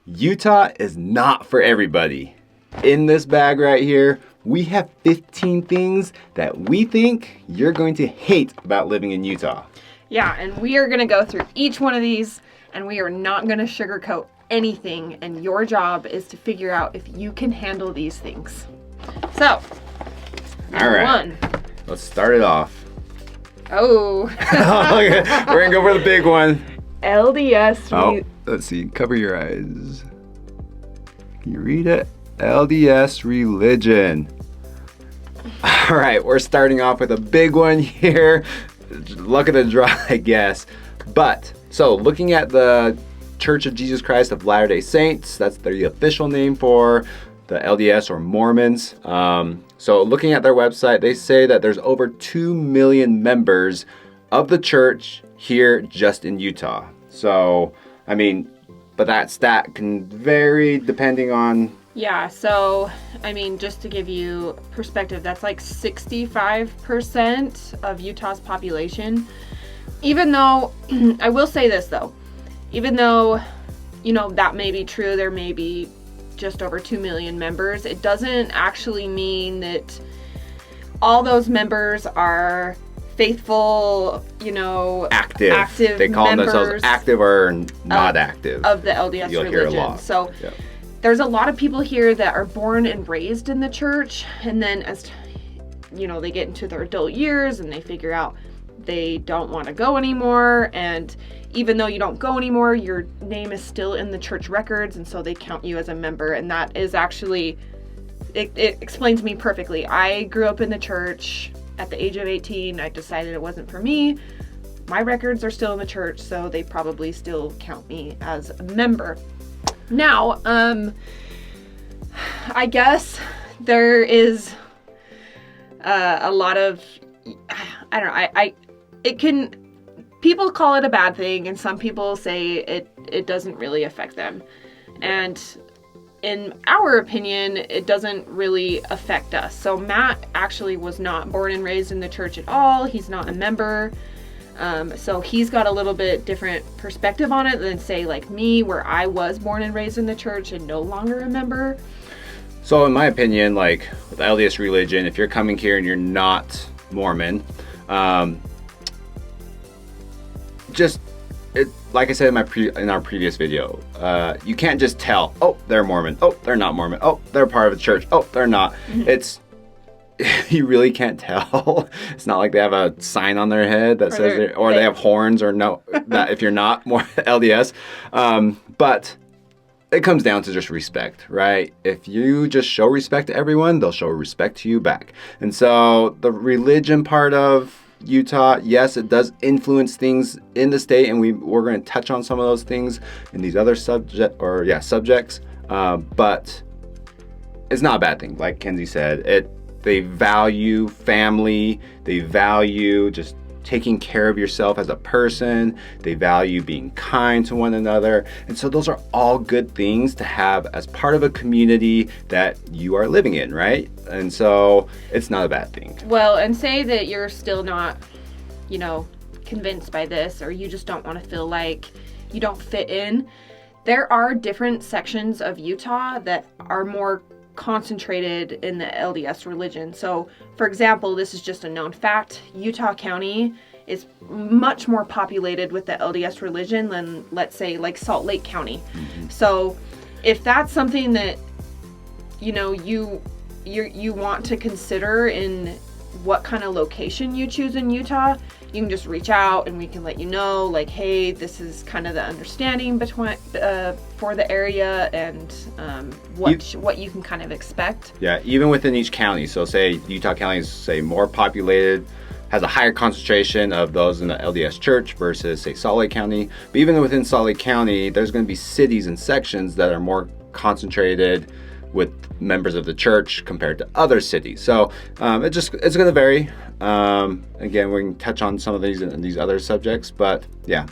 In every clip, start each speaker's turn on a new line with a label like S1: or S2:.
S1: Utah is not for everybody. In this bag right here, we have 15 things that we think you're going to hate about living in Utah.
S2: Yeah, and we are going to go through each one of these, and we are not going to sugarcoat anything, and your job is to figure out if you can handle these things. So, number one.
S1: Let's start it off.
S2: Oh.
S1: We're going to go for the big one.
S2: LDS.
S1: Let's see. Cover your eyes. Can you read it? LDS religion. All right, we're starting off with a big one here. Luck of the draw, I guess. But, so looking at the Church of Jesus Christ of Latter-day Saints, that's the official name for the LDS or Mormons. So looking at their website, they say that there's over 2 million members of the church here just in Utah. So, I mean, but that stat can vary depending on...
S2: Yeah, so, I mean, just to give you perspective, that's like 65% of Utah's population. Even though, I will say this though, even though, you know, that may be true, there may be just over 2 million members, it doesn't actually mean that all those members are faithful, you know, active
S1: They call
S2: members
S1: themselves active or not active
S2: of the LDS
S1: You'll
S2: religion.
S1: Hear a lot.
S2: So
S1: yeah.
S2: There's a lot of people here that are born and raised in the church, and then as you know, they get into their adult years and they figure out they don't want to go anymore, and even though you don't go anymore, your name is still in the church records, and so they count you as a member. And that is actually, it explains me perfectly. I grew up in the church. At the age of 18, I decided it wasn't for me. My records are still in the church, so they probably still count me as a member. Now, I guess there is a lot of, I don't know, it can, people call it a bad thing, and some people say it doesn't really affect them. And in our opinion, it doesn't really affect us. So Matt actually was not born and raised in the church at all. He's not a member. So he's got a little bit different perspective on it than, say, like me, where I was born and raised in the church and no longer a member.
S1: So in my opinion, like with LDS religion, if you're coming here and you're not Mormon, like I said in our previous video, you can't just tell, oh, they're Mormon, oh, they're not Mormon, oh, they're part of the church, oh, they're not. Mm-hmm. You really can't tell. It's not like they have a sign on their head that says, or they have horns, or no, that if you're not more LDS. But it comes down to just respect, right? If you just show respect to everyone, they'll show respect to you back. And so the religion part of Utah, yes, it does influence things in the state, and we're going to touch on some of those things in these other subjects. But it's not a bad thing. Like Kenzie said, they value family. They value just taking care of yourself as a person. They value being kind to one another. And so those are all good things to have as part of a community that you are living in, right? And so it's not a bad thing.
S2: Well, and say that you're still not, you know, convinced by this, or you just don't want to feel like you don't fit in. There are different sections of Utah that are more concentrated in the LDS religion. So, for example, this is just a known fact. Utah County is much more populated with the LDS religion than, let's say, like Salt Lake County. Mm-hmm. So, if that's something that, you know, you want to consider in what kind of location you choose in Utah, you can just reach out and we can let you know, like, hey, this is kind of the understanding between for the area, and what you can kind of expect.
S1: Yeah, even within each county. So say Utah County is, say, more populated, has a higher concentration of those in the LDS church versus, say, Salt Lake County. But even within Salt Lake County, there's going to be cities and sections that are more concentrated with members of the church compared to other cities. So it's going to vary. Again, we can touch on some of these in these other subjects, but yeah,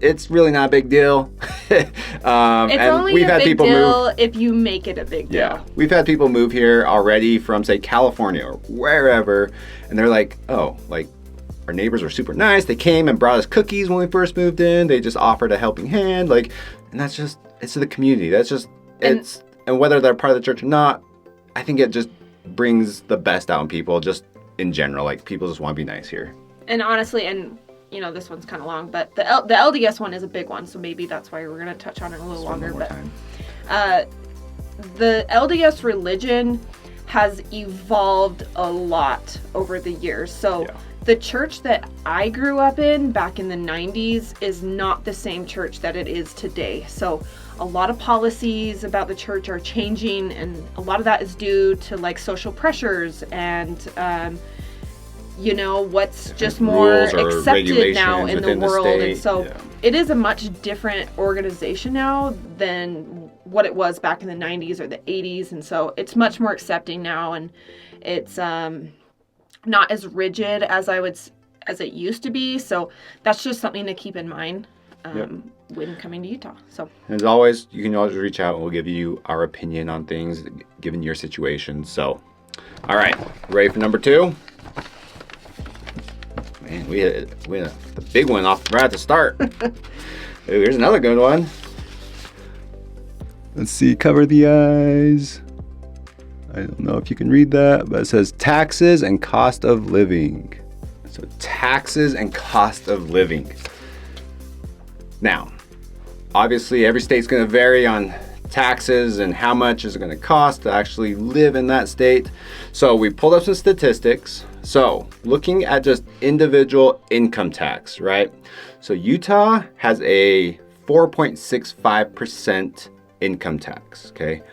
S1: it's really not a big deal.
S2: It's only a big deal if you make it a big deal.
S1: Yeah, we've had people move here already from, say, California or wherever, and they're like, oh, like, our neighbors were super nice. They came and brought us cookies when we first moved in. They just offered a helping hand. Like, and that's just, it's the community. That's just, and whether they're part of the church or not, I think it just brings the best out in people just in general. Like, people just want to be nice here.
S2: And honestly, and you know, this one's kind of long, but the LDS one is a big one, so maybe that's why we're going to touch on it a little longer. But the LDS religion has evolved a lot over the years. So the church that I grew up in back in the 90s is not the same church that it is today. So a lot of policies about the church are changing, and a lot of that is due to like social pressures and you know, what's just more accepted now in the world. And so it is a much different organization now than what it was back in the 90s or the 80s. And so it's much more accepting now, and it's not as rigid as it used to be. So that's just something to keep in mind when coming to Utah. So
S1: as always, you can always reach out and we'll give you our opinion on things given your situation. So, all right, ready for number 2? Man, we had the big one off right at the start. Ooh, here's another good one. Let's see, cover the eyes. I don't know if you can read that, but it says taxes and cost of living. So taxes and cost of living. Now, obviously every state's going to vary on taxes and how much is it going to cost to actually live in that state. So we pulled up some statistics. So looking at just individual income tax, right? So Utah has a 4.65% income tax, okay?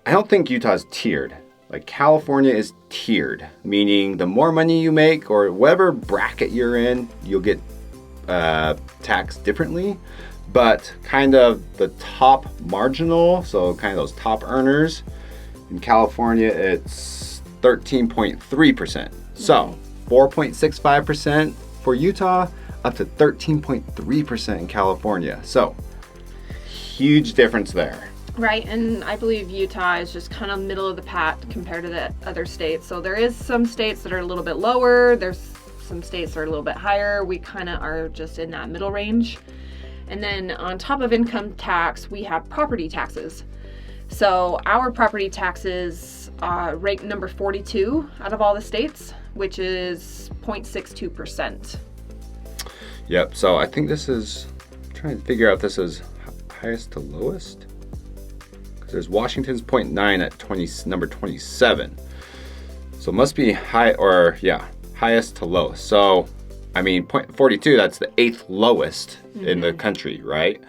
S1: I don't think Utah is tiered. Like California is tiered, meaning the more money you make or whatever bracket you're in, you'll get taxed differently. But kind of the top marginal, so kind of those top earners, in California it's 13.3%. So 4.65% for Utah, up to 13.3% in California. So huge difference there.
S2: Right, and I believe Utah is just kind of middle of the pack compared to the other states. So there is some states that are a little bit lower. There's some states that are a little bit higher. We kind of are just in that middle range. And then on top of income tax, we have property taxes. So our property taxes rank number 42 out of all the states, which is 0.62%.
S1: Yep, so I think this is, I'm trying to figure out if this is highest to lowest. Because there's Washington's 0.9 at number 27. So it must be highest to lowest. So, I mean, 0.42, that's the 8th lowest in the country, right?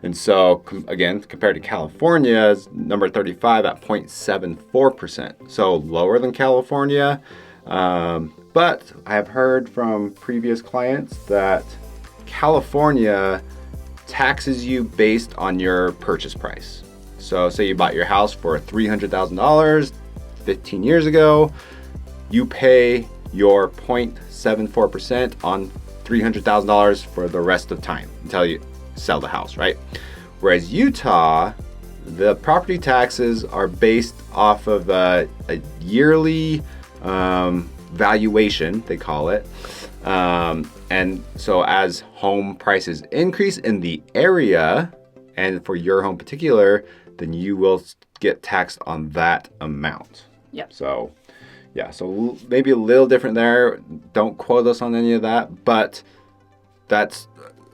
S1: And so, again, compared to California's number 35 at 0.74%. So lower than California. But I have heard from previous clients that California taxes you based on your purchase price. So say you bought your house for $300,000 15 years ago, you pay your 0.74% on $300,000 for the rest of time until you sell the house, right? Whereas Utah, the property taxes are based off of a yearly valuation, they call it. And so as home prices increase in the area, and for your home particular, then you will get taxed on that amount.
S2: Yep.
S1: So, yeah, so maybe a little different there. Don't quote us on any of that, but that's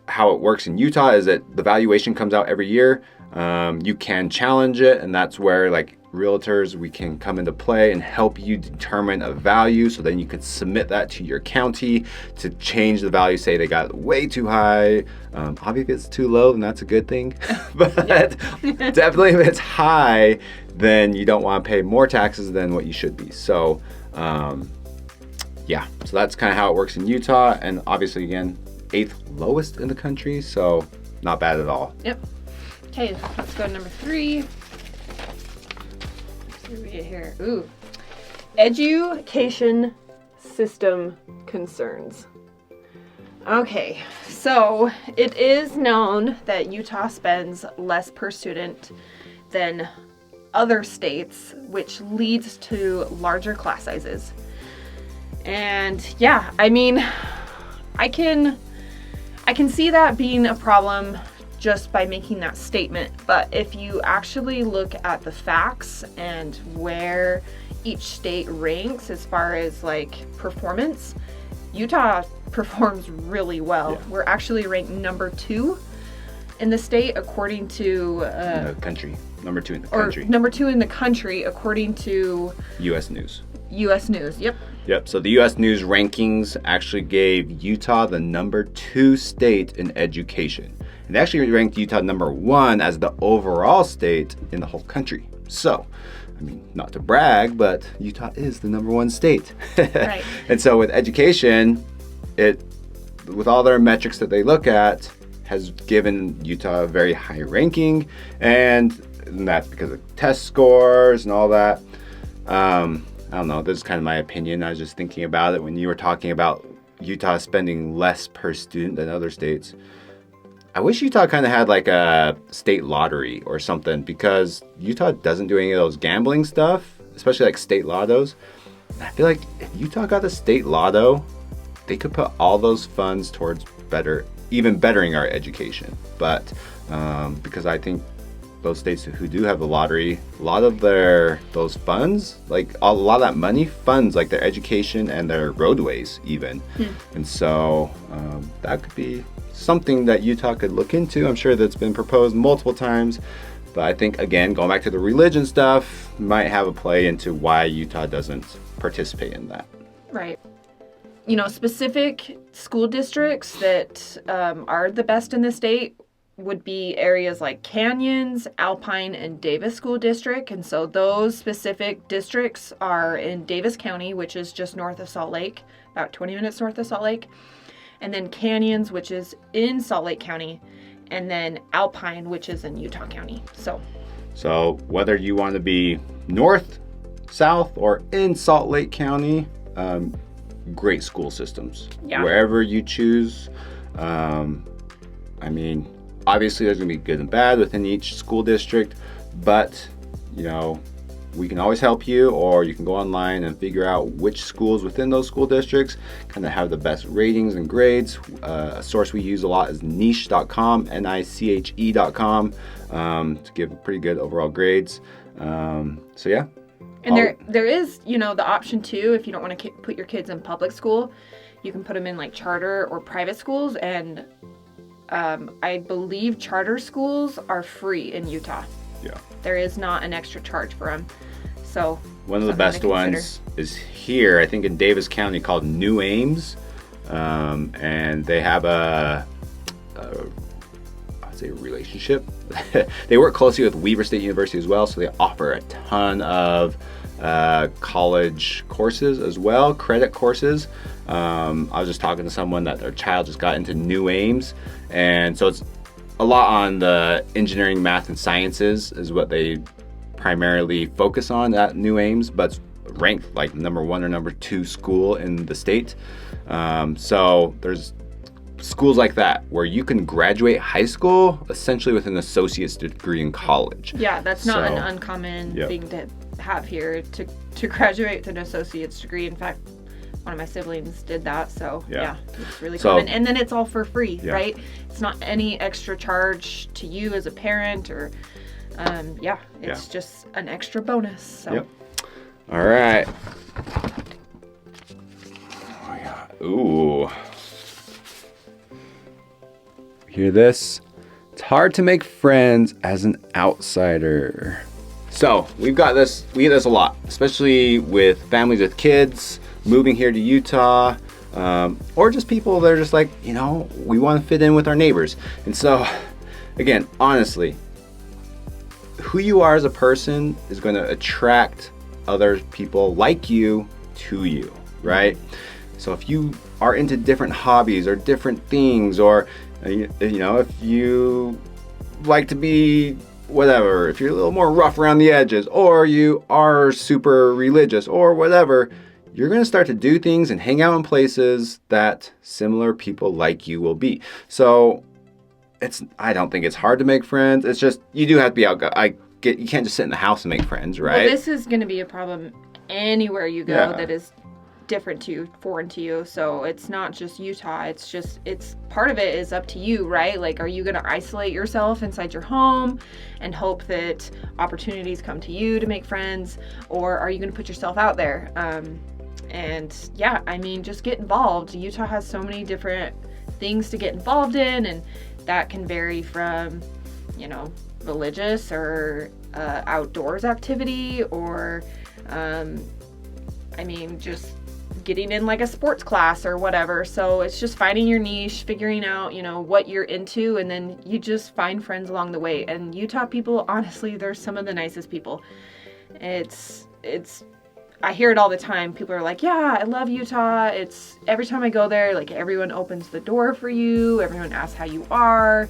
S1: how it works in Utah, is that the valuation comes out every year. You can challenge it, and that's where, like, realtors, we can come into play and help you determine a value, so then you can submit that to your county to change the value. Say they got way too high. Obviously if it's too low, then that's a good thing. But definitely if it's high, then you don't want to pay more taxes than what you should be. So yeah, so that's kind of how it works in Utah, and obviously again 8th lowest in the country, so not bad at all.
S2: Yep. Okay, let's go to number 3. Read it here. Ooh. Education system concerns. Okay, so it is known that Utah spends less per student than other states, which leads to larger class sizes. And yeah, I mean, I can see that being a problem just by making that statement. But if you actually look at the facts and where each state ranks as far as like performance, Utah performs really well.
S1: Yeah.
S2: We're actually ranked number 2 in the state according to
S1: the country. Number 2 in the country.
S2: Or number 2 in the country according to
S1: U.S. News.
S2: U.S. News. Yep.
S1: Yep. So the U.S. News rankings actually gave Utah the number 2 state in education. And they actually ranked Utah number 1 as the overall state in the whole country. So, I mean, not to brag, but Utah is the number 1 state.
S2: Right.
S1: And so with education, it, with all their metrics that they look at, has given Utah a very high ranking, and that's because of test scores and all that. I don't know, this is kind of my opinion. I was just thinking about it when you were talking about Utah spending less per student than other states. I wish Utah kind of had like a state lottery or something, because Utah doesn't do any of those gambling stuff, especially like state lottos. I feel like if Utah got the state lotto, they could put all those funds towards even bettering our education. But because I think those states who do have the lottery, a lot of those funds, like a lot of that money funds like their education and their roadways even. And so that could be something that Utah could look into. I'm sure that's been proposed multiple times, but I think, again, going back to the religion stuff, might have a play into why Utah doesn't participate in that.
S2: Right. You know, specific school districts that are the best in the state would be areas like Canyons, Alpine, and Davis School District. And so those specific districts are in Davis County, which is just north of Salt Lake, about 20 minutes north of Salt Lake. And then Canyons, which is in Salt Lake County. And then Alpine, which is in Utah County. So
S1: whether you want to be north, south, or in Salt Lake County, great school systems.
S2: Yeah.
S1: Wherever you choose. I mean, obviously there's going to be good and bad within each school district, but, you know, we can always help you, or you can go online and figure out which schools within those school districts kind of have the best ratings and grades. A source we use a lot is niche.com, niche.com, to give pretty good overall grades. So yeah.
S2: And there is, you know, the option too, if you don't want to put your kids in public school, you can put them in like charter or private schools. And I believe charter schools are free in Utah.
S1: Yeah.
S2: There is not an extra charge for them. So
S1: one of the best ones is here, I think in Davis County, called New Ames. And they have I'd say a relationship. They work closely with Weaver State University as well, so they offer a ton of college courses as well, credit courses. I was just talking to someone that their child just got into New Ames, and so it's a lot on the engineering, math, and sciences is what they primarily focus on at New Ames, but it's ranked like number 1 or number 2 school in the state. So there's schools like that where you can graduate high school essentially with an associate's degree in college.
S2: Yeah, that's not an uncommon thing to have here, to graduate with an associate's degree. In fact, one of my siblings did that, so yeah it's really common. And then it's all for free, right? It's not any extra charge to you as a parent, or it's just an extra bonus. So
S1: all right. Oh yeah. Ooh. Hear this? It's hard to make friends as an outsider. So we get this a lot, especially with families with kids moving here to Utah, or just people that are just like, you know, we want to fit in with our neighbors. And so, again, honestly, who you are as a person is going to attract other people like you to you, right? So if you are into different hobbies or different things, or you know, if you like to be whatever, if you're a little more rough around the edges, or you are super religious or whatever, you're going to start to do things and hang out in places that similar people like you will be. So I don't think it's hard to make friends. It's just, you do have to be out. You can't just sit in the house and make friends, right?
S2: Well, this is going to be a problem anywhere you go that is different to you, foreign to you. So it's not just Utah. It's part of it is up to you, right? Like, are you going to isolate yourself inside your home and hope that opportunities come to you to make friends? Or are you going to put yourself out there? And yeah, I mean, just get involved. Utah has so many different things to get involved in, and that can vary from, religious or outdoors activity, or just getting in like a sports class or whatever. So it's just finding your niche, figuring out, what you're into, and then you just find friends along the way. And Utah people, honestly, they're some of the nicest people. I hear it all the time. People are like, yeah, I love Utah. It's every time I go there, like, everyone opens the door for you. Everyone asks how you are.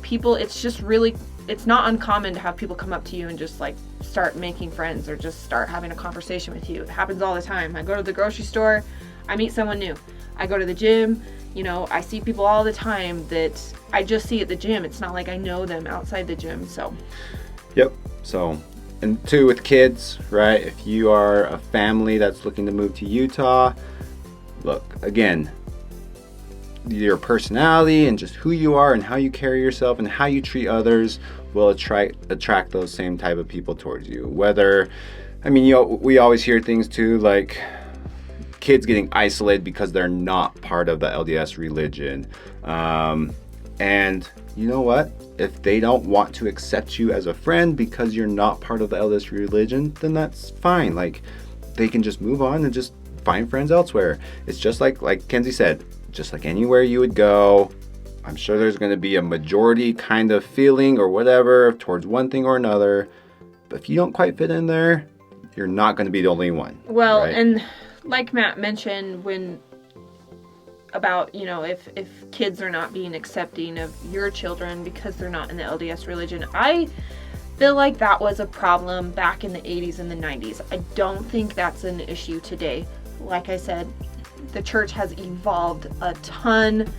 S2: People, it's not uncommon to have people come up to you and just like start making friends or just start having a conversation with you. It happens all the time. I go to the grocery store, I meet someone new. I go to the gym, I see people all the time that I just see at the gym. It's not like I know them outside the gym. So
S1: yep. So, and two, with kids, right? If you are a family that's looking to move to Utah, look, again, your personality and just who you are and how you carry yourself and how you treat others will attract those same type of people towards you. We always hear things too, like kids getting isolated because they're not part of the LDS religion. And you know what? If they don't want to accept you as a friend because you're not part of the LDS religion, then that's fine. Like, they can just move on and just find friends elsewhere. It's just like Kenzie said, just like anywhere you would go, I'm sure there's going to be a majority kind of feeling or whatever towards one thing or another. But if you don't quite fit in there, you're not going to be the only one.
S2: Well,
S1: right?
S2: And like Matt mentioned about, if kids are not being accepting of your children because they're not in the LDS religion, I feel like that was a problem back in the 80s and the 90s. I don't think that's an issue today. Like I said, the church has evolved a ton,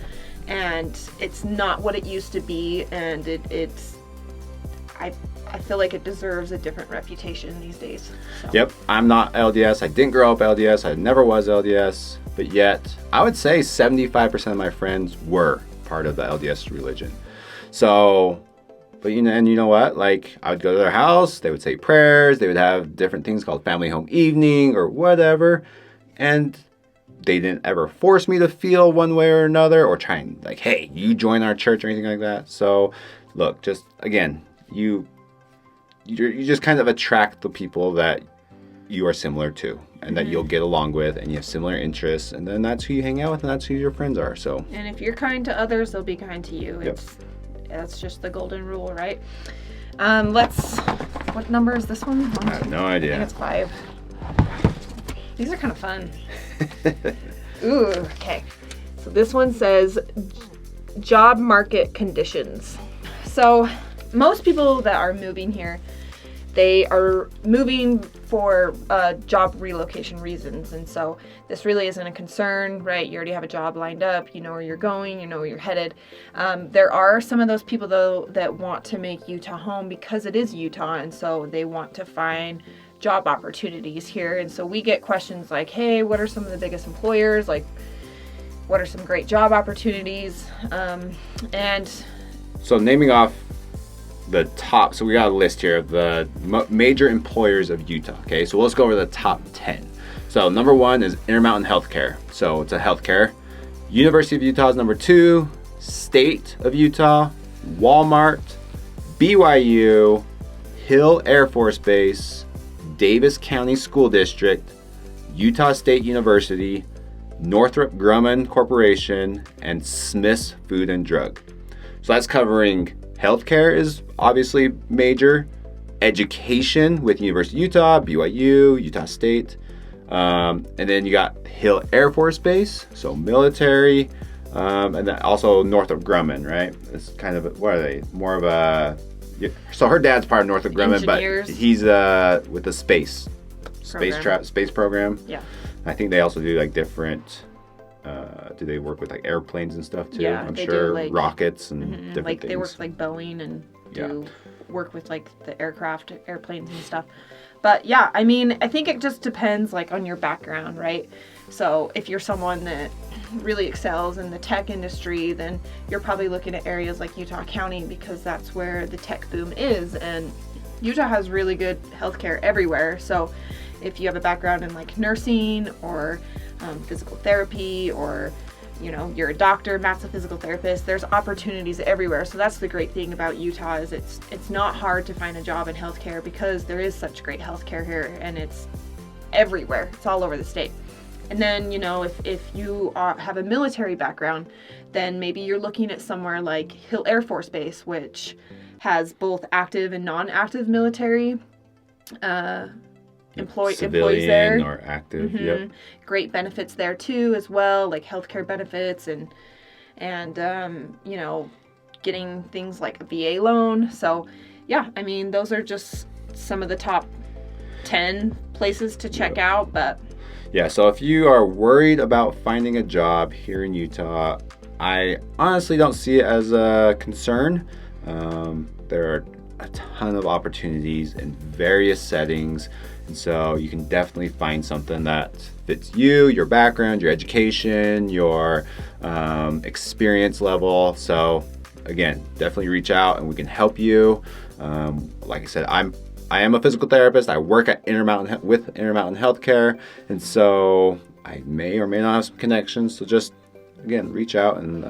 S2: and it's not what it used to be, and I feel like it deserves a different reputation these days. So.
S1: Yep, I'm not LDS. I didn't grow up LDS. I never was LDS, but yet I would say 75% of my friends were part of the LDS religion. So, but and you know what? Like, I would go to their house, they would say prayers, they would have different things called family home evening or whatever, and they didn't ever force me to feel one way or another or try and like, hey, you join our church or anything like that. So look, just again, you just kind of attract the people that you are similar to and that you'll get along with, and you have similar interests, and then that's who you hang out with and that's who your friends are. So, and
S2: if you're kind to others, they'll be kind to you.
S1: Yep.
S2: That's just the golden rule, right? What number is this one?
S1: I have no idea.
S2: I think it's 5. These are kind of fun. Ooh, okay. So this one says job market conditions. So most people that are moving here, they are moving for job relocation reasons. And so this really isn't a concern, right? You already have a job lined up. You know where you're going. You know where you're headed. There are some of those people, though, that want to make Utah home because it is Utah. And so they want to find job opportunities here. And so we get questions like, hey, what are some of the biggest employers? Like, what are some great job opportunities? And
S1: so naming off the top, so we got a list here of the major employers of Utah. Okay, so let's go over the top 10. So number 1 is Intermountain Healthcare. So it's a healthcare. University of Utah is number 2. State of Utah, Walmart, BYU, Hill Air Force Base, Davis County School District, Utah State University, Northrop Grumman Corporation, and Smith's Food and Drug. So that's covering healthcare is obviously major, education with University of Utah, BYU, Utah State, and then you got Hill Air Force Base, so military, and then also Northrop Grumman, right? It's kind of, what are they? More of a, so her dad's part of Northrop Grumman,
S2: Engineers.
S1: But he's with the space program.
S2: Yeah.
S1: I think they also do like different, do they work with like airplanes and stuff too?
S2: Yeah,
S1: I'm
S2: they
S1: sure
S2: do, like,
S1: rockets and different
S2: like
S1: things.
S2: they work like Boeing and do work with like the airplanes and stuff. But yeah, I mean, I think it just depends like on your background, right? So if you're someone that really excels in the tech industry, then you're probably looking at areas like Utah County because that's where the tech boom is. And Utah has really good healthcare everywhere. So if you have a background in like nursing or physical therapy, or you're a doctor, Matt's a physical therapist, there's opportunities everywhere. So that's the great thing about Utah is it's not hard to find a job in healthcare because there is such great healthcare here, and it's everywhere. It's all over the state. And then, if you have a military background, then maybe you're looking at somewhere like Hill Air Force Base, which has both active and non-active military employees there.
S1: Or active. Yep.
S2: Great benefits there too as well, like healthcare benefits and getting things like a VA loan. So yeah, I mean, those are just some of the top 10 places to check out. But
S1: yeah, so if you are worried about finding a job here in Utah, I honestly don't see it as a concern. There are a ton of opportunities in various settings, and so you can definitely find something that fits you, your background, your education, your experience level. So again, definitely reach out and we can help you. Like I said, I am a physical therapist. I work at with Intermountain Healthcare, and so I may or may not have some connections. So just, again, reach out and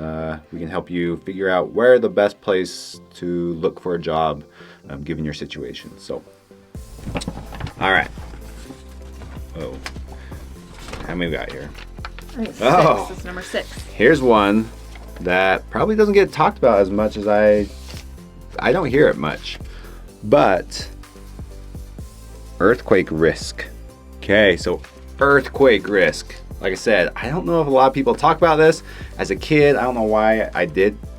S1: we can help you figure out where the best place to look for a job given your situation. So, all right. Oh, how many we got here?
S2: All right, 6. This is number 6.
S1: Here's one that probably doesn't get talked about as much as I don't hear it much, but earthquake risk. Okay, so earthquake risk. Like I said, I don't know if a lot of people talk about this. As a kid, I don't know why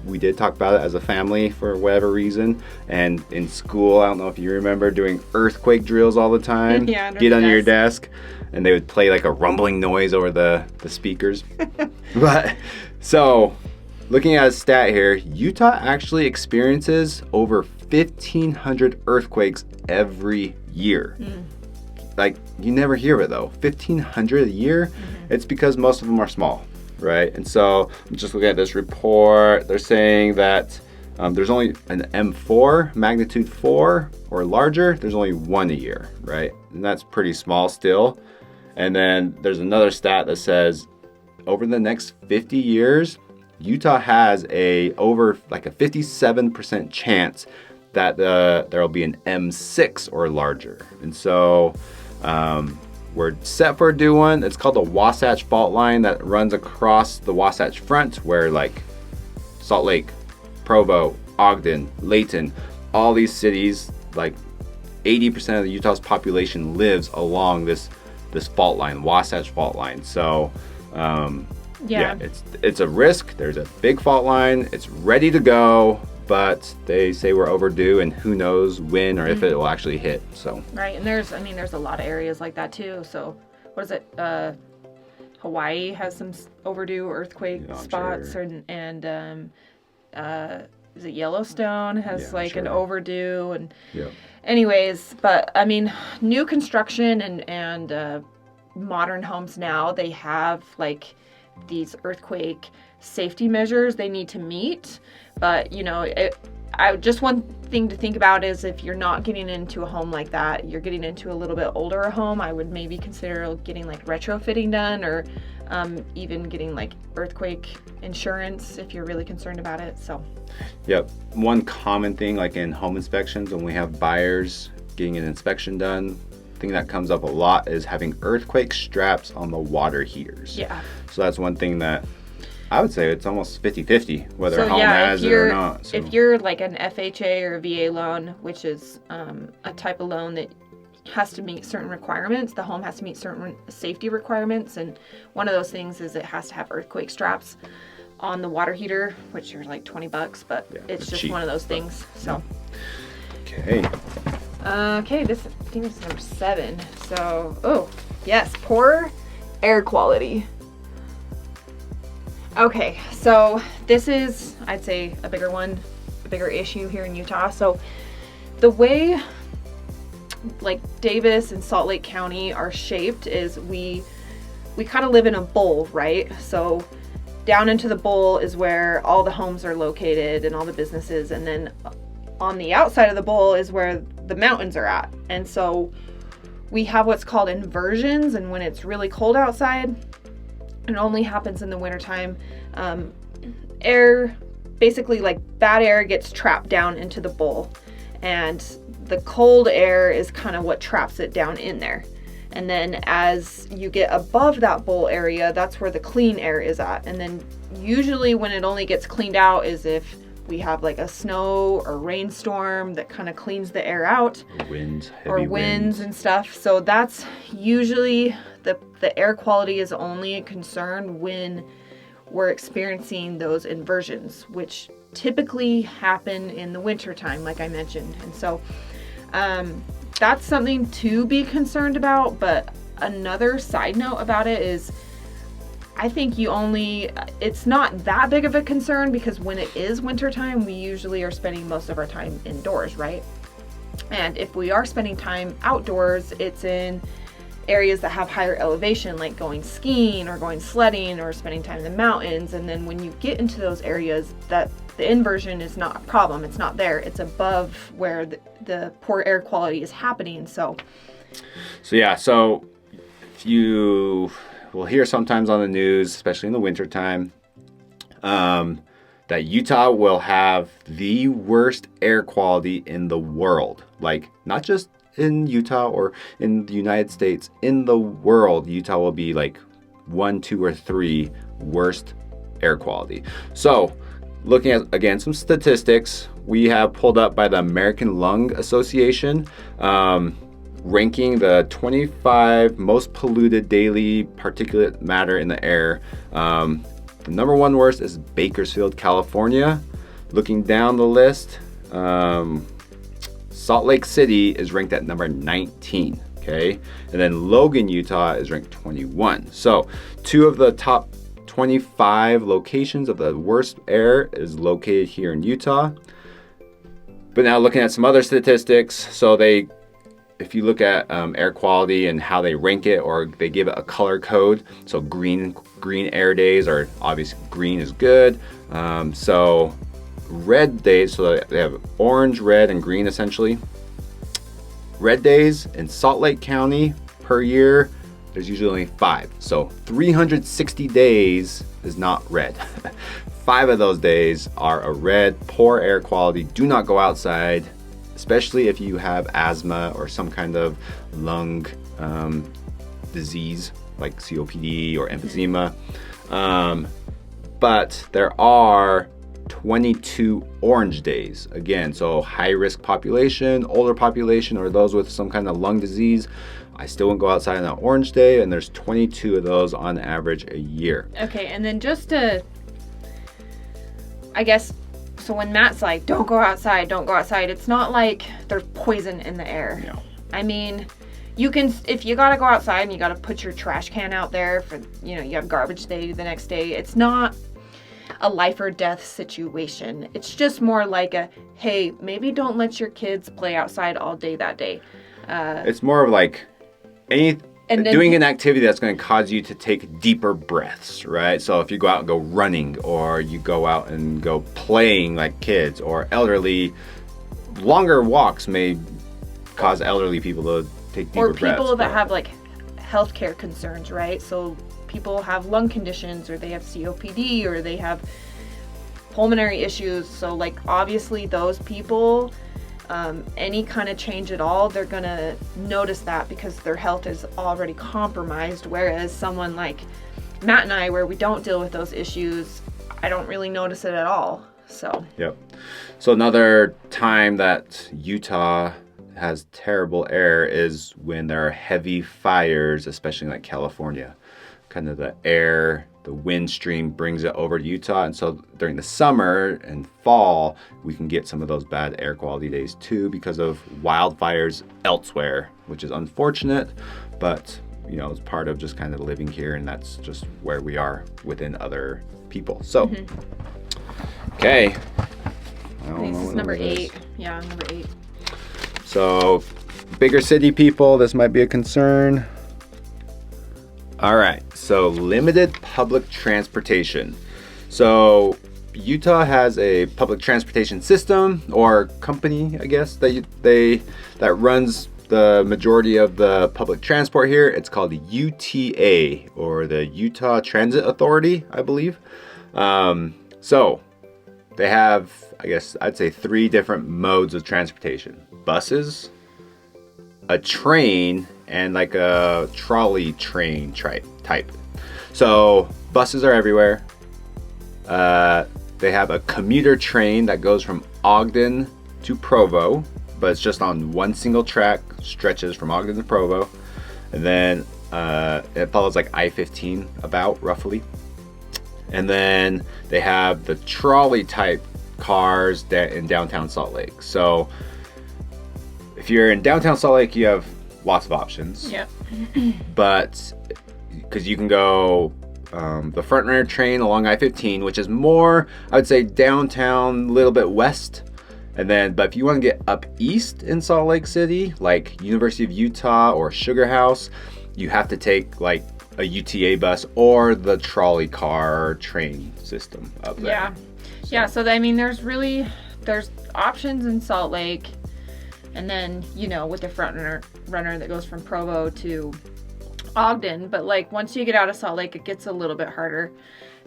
S1: we did talk about it as a family for whatever reason. And in school, I don't know if you remember doing earthquake drills all the time.
S2: Yeah,
S1: get under your desk, and they would play like a rumbling noise over the speakers. But so, looking at a stat here, Utah actually experiences over 1,500 earthquakes every year. Like, you never hear of it though. 1,500 a year. It's because most of them are small, right? And so I'm just looking at this report. They're saying that there's only an M4, magnitude 4 or larger. There's only one a year, right? And that's pretty small still. And then there's another stat that says over the next 50 years, Utah has over like a 57% chance that there'll be an M6 or larger. And so we're set for a do one. It's called the Wasatch Fault Line that runs across the Wasatch Front, where like Salt Lake, Provo, Ogden, Layton, all these cities, like 80% of Utah's population lives along this fault line, Wasatch Fault Line. So yeah, it's a risk. There's a big fault line. It's ready to go, but they say we're overdue, and who knows when or if it will actually hit. So
S2: right, and there's a lot of areas like that too. So what is it? Hawaii has some overdue earthquake spots, sure. and is it Yellowstone has an overdue, and anyways, but I mean, new construction and modern homes now, they have like these earthquake safety measures they need to meet. But just one thing to think about is if you're not getting into a home like that, you're getting into a little bit older home, I would maybe consider getting like retrofitting done, or even getting like earthquake insurance if you're really concerned about it. So
S1: yep, one common thing like in home inspections when we have buyers getting an inspection done, thing that comes up a lot is having earthquake straps on the water heaters.
S2: Yeah,
S1: so that's one thing that I would say it's almost 50-50 whether a home has it or not. So.
S2: If you're like an FHA or a VA loan, which is a type of loan that has to meet certain requirements, the home has to meet certain safety requirements, and one of those things is it has to have earthquake straps on the water heater, which are like $20, but it's just cheap. One of those things. So okay, this I think this is number 7. So poor air quality. Okay, so this is, I'd say, a bigger issue here in Utah. So the way like Davis and Salt Lake County are shaped is we kind of live in a bowl, right? So down into the bowl is where all the homes are located and all the businesses, and then on the outside of the bowl is where the mountains are at. And so we have what's called inversions, and when it's really cold outside, it only happens in the wintertime. Air, basically like bad air, gets trapped down into the bowl, and the cold air is kind of what traps it down in there. And then as you get above that bowl area, that's where the clean air is at. And then usually when it only gets cleaned out is if we have like a snow or rainstorm that kind of cleans the air out.
S1: Winds,
S2: or
S1: heavy
S2: winds and stuff. So that's usually the air quality is only a concern when we're experiencing those inversions, which typically happen in the wintertime, like I mentioned. And so that's something to be concerned about. But another side note about it is I think it's not that big of a concern, because when it is wintertime, we usually are spending most of our time indoors, right? And if we are spending time outdoors, it's in areas that have higher elevation, like going skiing or going sledding or spending time in the mountains. And then when you get into those areas, that the inversion is not a problem. It's not there. It's above where the poor air quality is happening. So
S1: if you will hear sometimes on the news, especially in the wintertime, that Utah will have the worst air quality in the world. Like, not just in Utah or in the United States, in the world, Utah will be like 1, 2, or 3 worst air quality. So, looking at, again, some statistics we have pulled up by the American Lung Association, ranking the 25 most polluted daily particulate matter in the air. The number 1 worst is Bakersfield, California. Looking down the list, Salt Lake City is ranked at number 19, okay? And then Logan, Utah is ranked 21. So 2 of the top 25 locations of the worst air is located here in Utah. But now looking at some other statistics, so if you look at air quality and how they rank it, or they give it a color code. So green air days are obviously, green is good. So red days, so they have orange, red, and green essentially. Red days in Salt Lake County per year, there's usually only 5. So 360 days is not red. 5 of those days are a red, poor air quality. Do not go outside, especially if you have asthma or some kind of lung disease like COPD or emphysema. But there are 22 orange days. Again, so high risk population, older population, or those with some kind of lung disease, I still wouldn't go outside on an orange day, and there's 22 of those on average a year.
S2: Okay, and then just to, I guess, so when Matt's like, don't go outside, it's not like there's poison in the air.
S1: No.
S2: I mean, you can, if you gotta go outside and you gotta put your trash can out there for, you have garbage day the next day, it's not a life or death situation. It's just more like a, hey, maybe don't let your kids play outside all day that day.
S1: It's more of like doing an activity that's going to cause you to take deeper breaths, right? So if you go out and go running, or you go out and go playing like kids or elderly, longer walks may cause elderly people to take deeper breaths.
S2: Or people that have like healthcare concerns, right? So people have lung conditions, or they have COPD, or they have pulmonary issues. So like obviously those people, any kind of change at all, they're gonna notice that because their health is already compromised. Whereas someone like Matt and I, where we don't deal with those issues, I don't really notice it at all. So
S1: yep. So another time that Utah has terrible air is when there are heavy fires, especially in like California. Kind of the wind stream brings it over to Utah, and so during the summer and fall we can get some of those bad air quality days too, because of wildfires elsewhere, which is unfortunate, but it's part of just kind of living here, and that's just where we are within other people. So okay,
S2: this is number 8. Yeah, number 8.
S1: So bigger city people, this might be a concern. All right, so limited public transportation. So Utah has a public transportation system or company, I guess, that runs the majority of the public transport here. It's called the UTA, or the Utah Transit Authority, I believe. So they have, I guess I'd say, 3 different modes of transportation: buses, a train, and like a trolley train type. So buses are everywhere. They have a commuter train that goes from Ogden to Provo, but it's just on one single track, stretches from Ogden to Provo. And then it follows like I-15 about, roughly. And then they have the trolley type cars in downtown Salt Lake. So if you're in downtown Salt Lake, you have lots of options.
S2: Yep.
S1: But because you can go the front runner train along I-15, which is more, I would say, downtown, a little bit west. And then, but if you want to get up east in Salt Lake City, like University of Utah or Sugar House, you have to take like a UTA bus or the trolley car train system up there.
S2: Yeah.
S1: So.
S2: Yeah, so I mean, there's options in Salt Lake. And then, you know, with the front runner that goes from Provo to Ogden. But like once you get out of Salt Lake, it gets a little bit harder.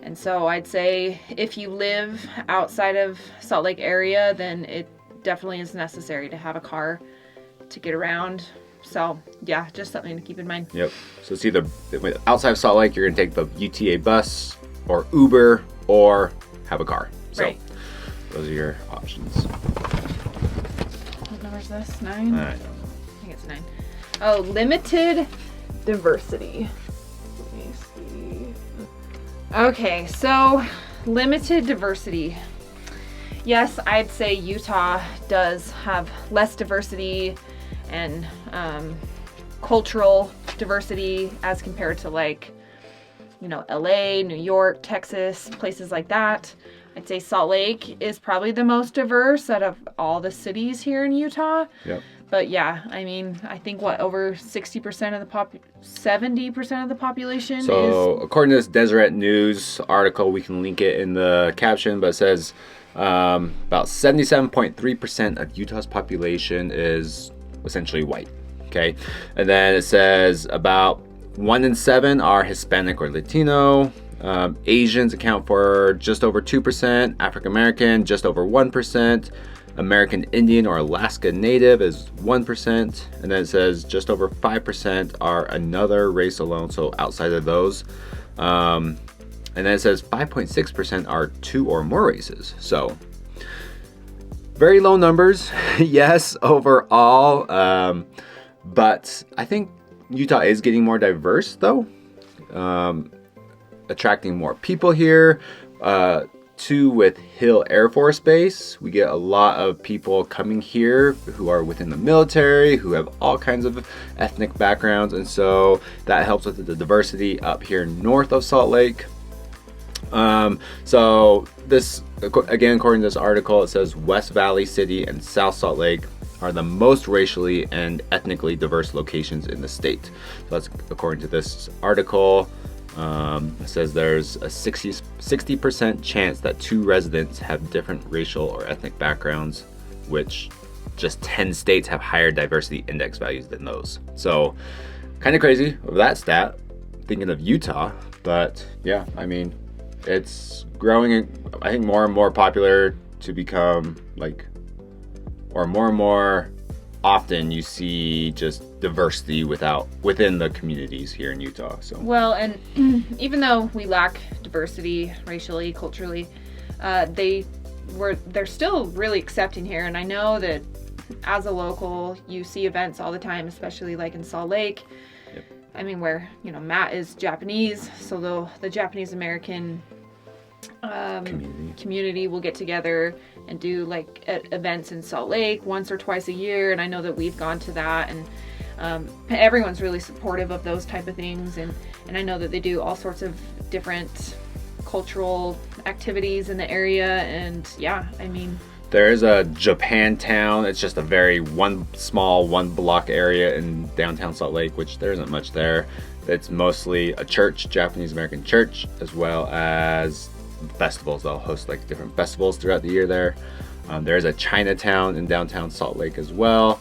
S2: And so I'd say if you live outside of Salt Lake area, then it definitely is necessary to have a car to get around. So yeah, just something to keep in mind.
S1: Yep. So it's either outside of Salt Lake, you're gonna take the UTA bus or Uber or have a car. So
S2: right.
S1: Those are your options.
S2: What number is this? 9?
S1: I
S2: think it's 9. Oh, limited diversity. Let me see. Okay, so limited diversity. Yes, I'd say Utah does have less diversity and cultural diversity as compared to like, you know, LA, New York, Texas, places like that. I'd say Salt Lake is probably the most diverse out of all the cities here in Utah.
S1: Yep.
S2: But yeah, I mean, I think over 60% of the 70% of the population
S1: So according to this Deseret News article, we can link it in the caption, but it says about 77.3% of Utah's population is essentially white. Okay. And then it says about 1 in 7 are Hispanic or Latino. Asians account for just over 2%, African American just over 1%, American Indian or Alaska Native is 1%, and then it says just over 5% are another race alone, so outside of those. And then it says 5.6% are 2 or more races. So very low numbers, yes, overall. But I think Utah is getting more diverse, though. Attracting more people here. Too, with Hill Air Force Base, we get a lot of people coming here who are within the military, who have all kinds of ethnic backgrounds, and so that helps with the diversity up here north of Salt Lake. So this, again, according to this article, it says West Valley City and South Salt Lake are the most racially and ethnically diverse locations in the state. So that's according to this article. It says there's a 60% chance that 2 residents have different racial or ethnic backgrounds, which just 10 states have higher diversity index values than those. So kind of crazy of that stat, thinking of Utah. But yeah, I mean, it's growing, I think, more and more popular to become like, or more and more often you see just diversity within the communities here in Utah. So
S2: well, and even though we lack diversity racially, culturally, they're still really accepting here. And I know that as a local, you see events all the time, especially like in Salt Lake.
S1: Yep.
S2: I mean, where, you know, Matt is Japanese, so the Japanese American community will get together and do like events in Salt Lake once or twice a year, and I know that we've gone to that, and everyone's really supportive of those type of things, and I know that they do all sorts of different cultural activities in the area, and yeah, I mean,
S1: There is a Japantown. It's just a very small one block area in downtown Salt Lake, which there isn't much there. It's mostly a church, Japanese American church, as well as festivals. They'll host like different festivals throughout the year there. There's a Chinatown in downtown Salt Lake as well,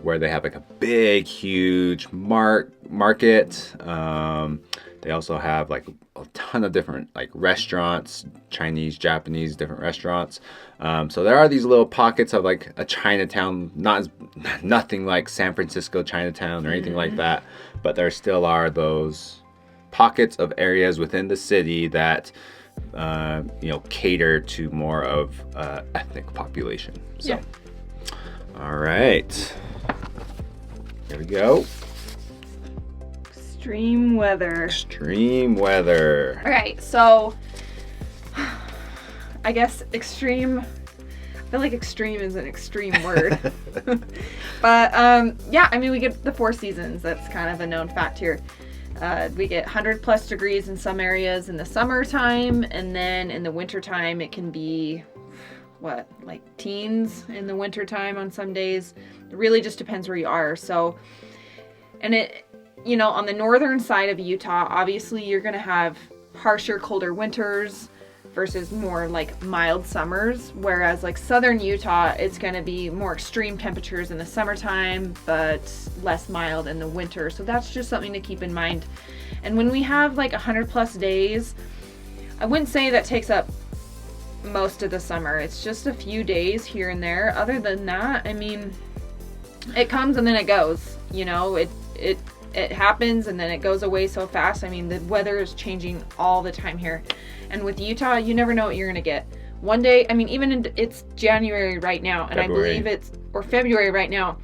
S1: where they have like a big, huge market. They also have like a ton of different like restaurants, Chinese, Japanese, different restaurants. So there are these little pockets of like a Chinatown, nothing like San Francisco Chinatown or anything like that, but there still are those pockets of areas within the city that cater to more of ethnic population. So, all right, here we go.
S2: Extreme weather.
S1: Extreme weather.
S2: All right, so I guess extreme. I feel like extreme is an extreme word, but yeah, I mean we get the 4 seasons. That's kind of a known fact here. We get 100+ degrees in some areas in the summertime, and then in the wintertime it can be like teens in the wintertime on some days. It really just depends where you are. So, and it, on the northern side of Utah, obviously you're gonna have harsher, colder winters versus more like mild summers, whereas like southern Utah, it's gonna be more extreme temperatures in the summertime but less mild in the winter. So that's just something to keep in mind. And when we have like 100+ days, I wouldn't say that takes up most of the summer. It's just a few days here and there. Other than that, I mean, it comes and then it goes. It happens and then it goes away so fast. I mean, the weather is changing all the time here. And with Utah, you never know what you're going to get. One day, I mean, it's January right now, and
S1: February.
S2: I believe or February right now,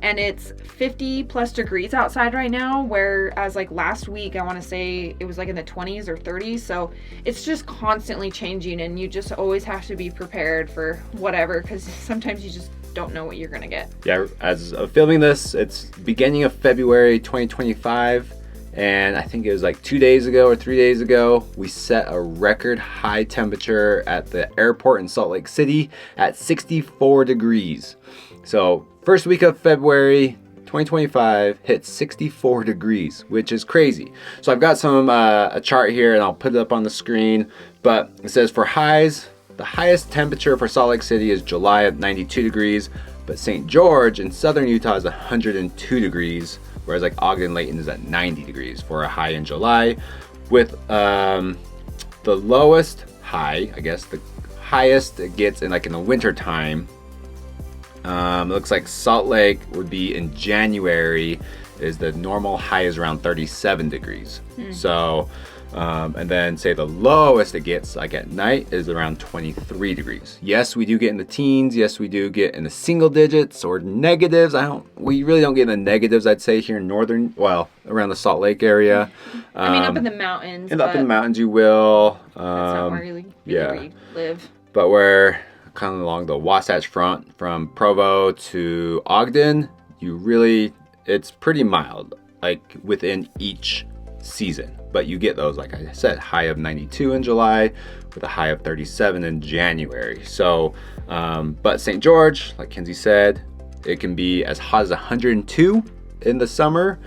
S2: and it's 50+ degrees outside right now, whereas like last week, I want to say it was like in the 20s or 30s. So it's just constantly changing, and you just always have to be prepared for whatever, because sometimes you just don't know what you're gonna get.
S1: Yeah, as of filming this, it's beginning of February 2025, and I think it was like 2 days ago or 3 days ago, we set a record high temperature at the airport in Salt Lake City at 64 degrees. So first week of February 2025 hit 64 degrees, which is crazy. So I've got a chart here, and I'll put it up on the screen, but it says for highs, the highest temperature for Salt Lake City is July at 92 degrees, but St. George in southern Utah is 102 degrees, whereas like Ogden, Layton is at 90 degrees for a high in July, with the lowest high, I guess the highest it gets in the winter time. It looks like Salt Lake would be in January, is the normal high is around 37 degrees. So and then say the lowest it gets like at night is around 23 degrees. Yes, we do get in the teens. Yes, we do get in the single digits or negatives. We really don't get in the negatives, I'd say, here in around the Salt Lake area.
S2: I mean, up in the mountains.
S1: And up in the mountains you will.
S2: That's not where you live.
S1: But we're kind of along the Wasatch Front from Provo to Ogden, it's pretty mild, like within each season. But you get those, like I said, high of 92 in July with a high of 37 in January. So, but St. George, like Kenzie said, it can be as hot as 102 in the summer.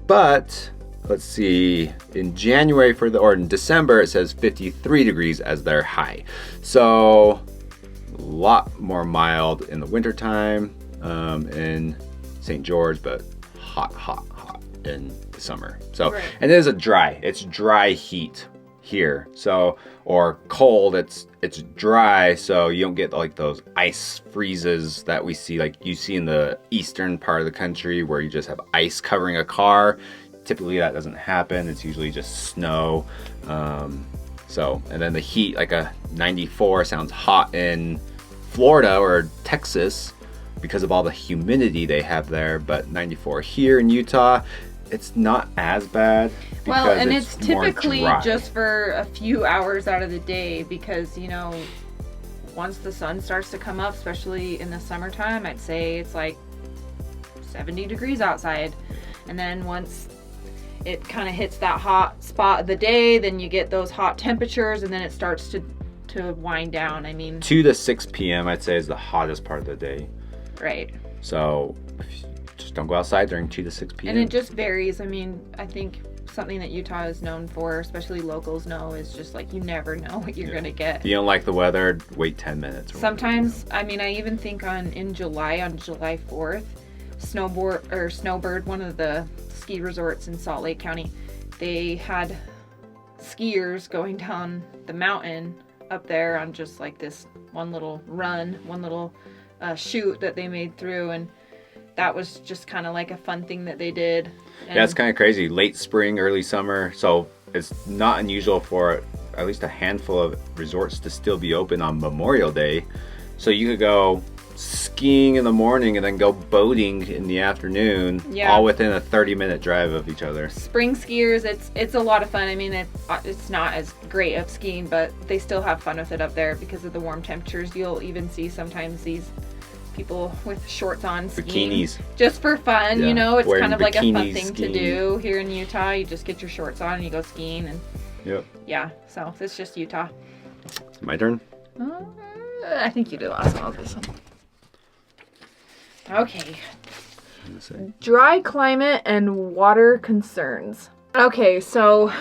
S1: But let's see, in December, it says 53 degrees as their high. So a lot more mild in the wintertime in St. George, but hot in the summer. So, right. And it's dry heat here. So, or cold, it's dry, so you don't get like those ice freezes that we see, like you see in the eastern part of the country where you just have ice covering a car. Typically that doesn't happen. It's usually just snow. And then the heat, like a 94 sounds hot in Florida or Texas because of all the humidity they have there, but 94 here in Utah, it's not as bad.
S2: Well, and it's typically just for a few hours out of the day because, once the sun starts to come up, especially in the summertime, I'd say it's like 70 degrees outside. And then once it kind of hits that hot spot of the day, then you get those hot temperatures, and then it starts to to wind down. I mean,
S1: 2 to 6 p.m. I'd say is the hottest part of the day.
S2: right.
S1: So just don't go outside during 2 to 6 p.m.
S2: And it just varies. I mean, I think something that Utah is known for, especially locals know, is just like you never know what you're gonna get.
S1: If you don't like the weather, wait 10 minutes.
S2: Sometimes, I mean, I even think on July 4th, Snowbird, one of the ski resorts in Salt Lake County, they had skiers going down the mountain up there on just like this one little chute that they made through, and that was just kind of like a fun thing that they did. And
S1: yeah, it's kind of crazy. Late spring, early summer, so it's not unusual for at least a handful of resorts to still be open on Memorial Day. So you could go skiing in the morning and then go boating in the afternoon, all within a 30-minute drive of each other.
S2: Spring skiers, it's a lot of fun. I mean, it's not as great of skiing, but they still have fun with it up there because of the warm temperatures. You'll even see sometimes these people with shorts on skiing.
S1: Bikinis.
S2: Just for fun, you know, it's kind of like a fun thing
S1: skiing.
S2: to do here in Utah. You just get your shorts on and you go skiing, and yeah, so it's just Utah.
S1: My turn?
S2: I think you did last one. I'll do this one. Okay. Dry climate and water concerns. Okay, so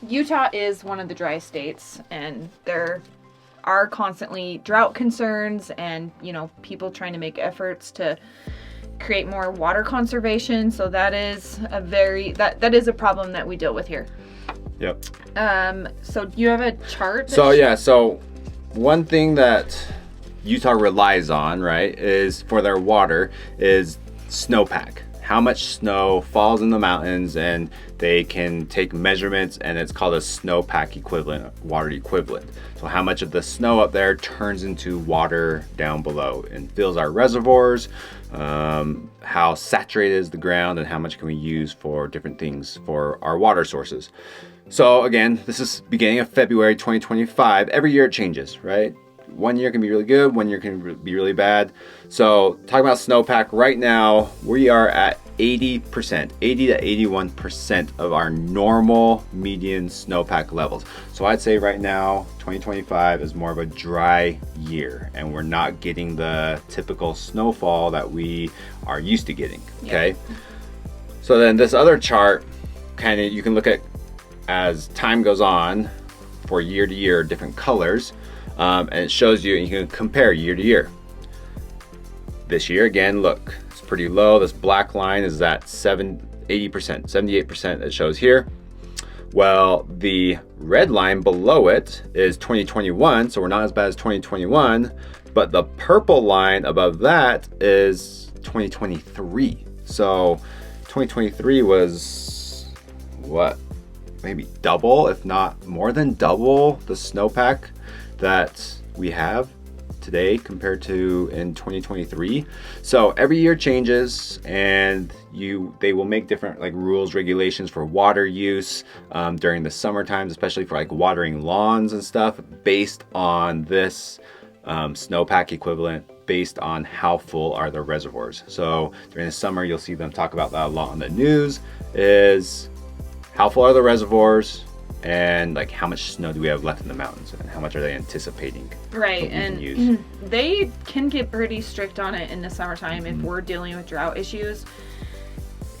S2: Utah is one of the driest states, and there are constantly drought concerns and, you know, people trying to make efforts to create more water conservation. So that is that is a problem that we deal with here.
S1: Yep.
S2: So you have a chart?
S1: So one thing that Utah relies on, right, is for their water is snowpack. How much snow falls in the mountains, and they can take measurements, and it's called a snowpack equivalent, water equivalent. So how much of the snow up there turns into water down below and fills our reservoirs, how saturated is the ground, and how much can we use for different things for our water sources. So again, this is beginning of February 2025. Every year it changes, right? One year can be really good, one year can be really bad. So talking about snowpack, right now we are at 80%, 80 to 81% of our normal median snowpack levels. So I'd say right now, 2025 is more of a dry year, and we're not getting the typical snowfall that we are used to getting, okay? Yep. So then this other chart, kind of you can look at as time goes on for year to year, different colors. And it shows you, and you can compare year to year. This year, again, look, it's pretty low. This black line is at 80%, 78% it shows here. Well, the red line below it is 2021, so we're not as bad as 2021, but the purple line above that is 2023. So 2023 was what? Maybe double, if not more than double the snowpack that we have today compared to in 2023. So every year changes, and they will make different like rules, regulations for water use during the summer times, especially for like watering lawns and stuff, based on this snowpack equivalent, based on how full are the reservoirs. So during the summer, you'll see them talk about that a lot on the news, is how full are the reservoirs, and like how much snow do we have left in the mountains, and how much are they anticipating?
S2: Right, and they can get pretty strict on it in the summertime if we're dealing with drought issues.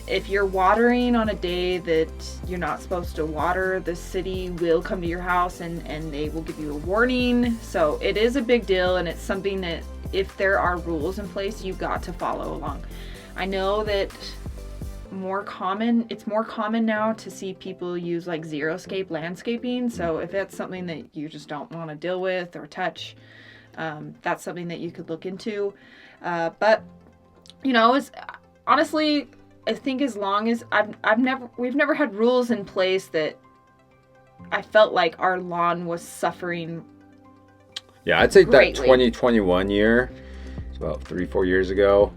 S2: If you're watering on a day that you're not supposed to water, the city will come to your house and they will give you a warning. So it is a big deal, and it's something that if there are rules in place, you've got to follow along. I know that it's more common now to see people use like xeriscape landscaping. So if that's something that you just don't want to deal with or touch, that's something that you could look into. But you know, honestly, I think as long as we've never had rules in place that I felt like our lawn was suffering.
S1: Yeah, I'd say
S2: greatly.
S1: That 2021 year, it's about 3-4 years ago,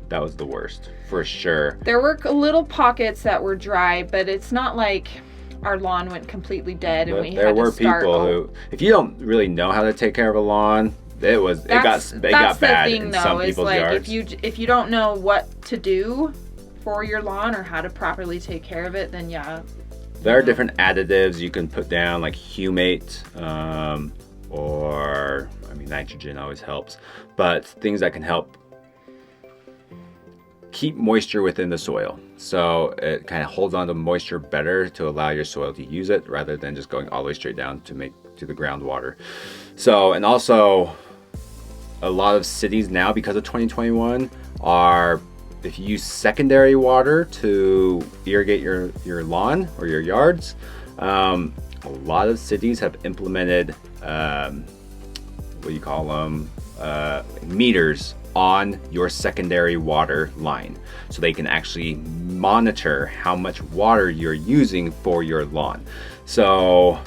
S1: that was the worst for sure.
S2: There were little pockets that were dry, but it's not like our lawn went completely dead and we had to start. There were people
S1: who, if you don't really know how to take care of a lawn, it got bad in some people's yards.
S2: If you don't know what to do for your lawn or how to properly take care of it, then yeah.
S1: There are different additives you can put down, like humate, or I mean nitrogen always helps, but things that can help keep moisture within the soil. So it kind of holds on to moisture better to allow your soil to use it rather than just going all the way straight down to the groundwater. So, and also a lot of cities now, because of 2021, are, if you use secondary water to irrigate your lawn or your yards, a lot of cities have implemented what do you call them, meters on your secondary water line, so they can actually monitor how much water you're using for your lawn. So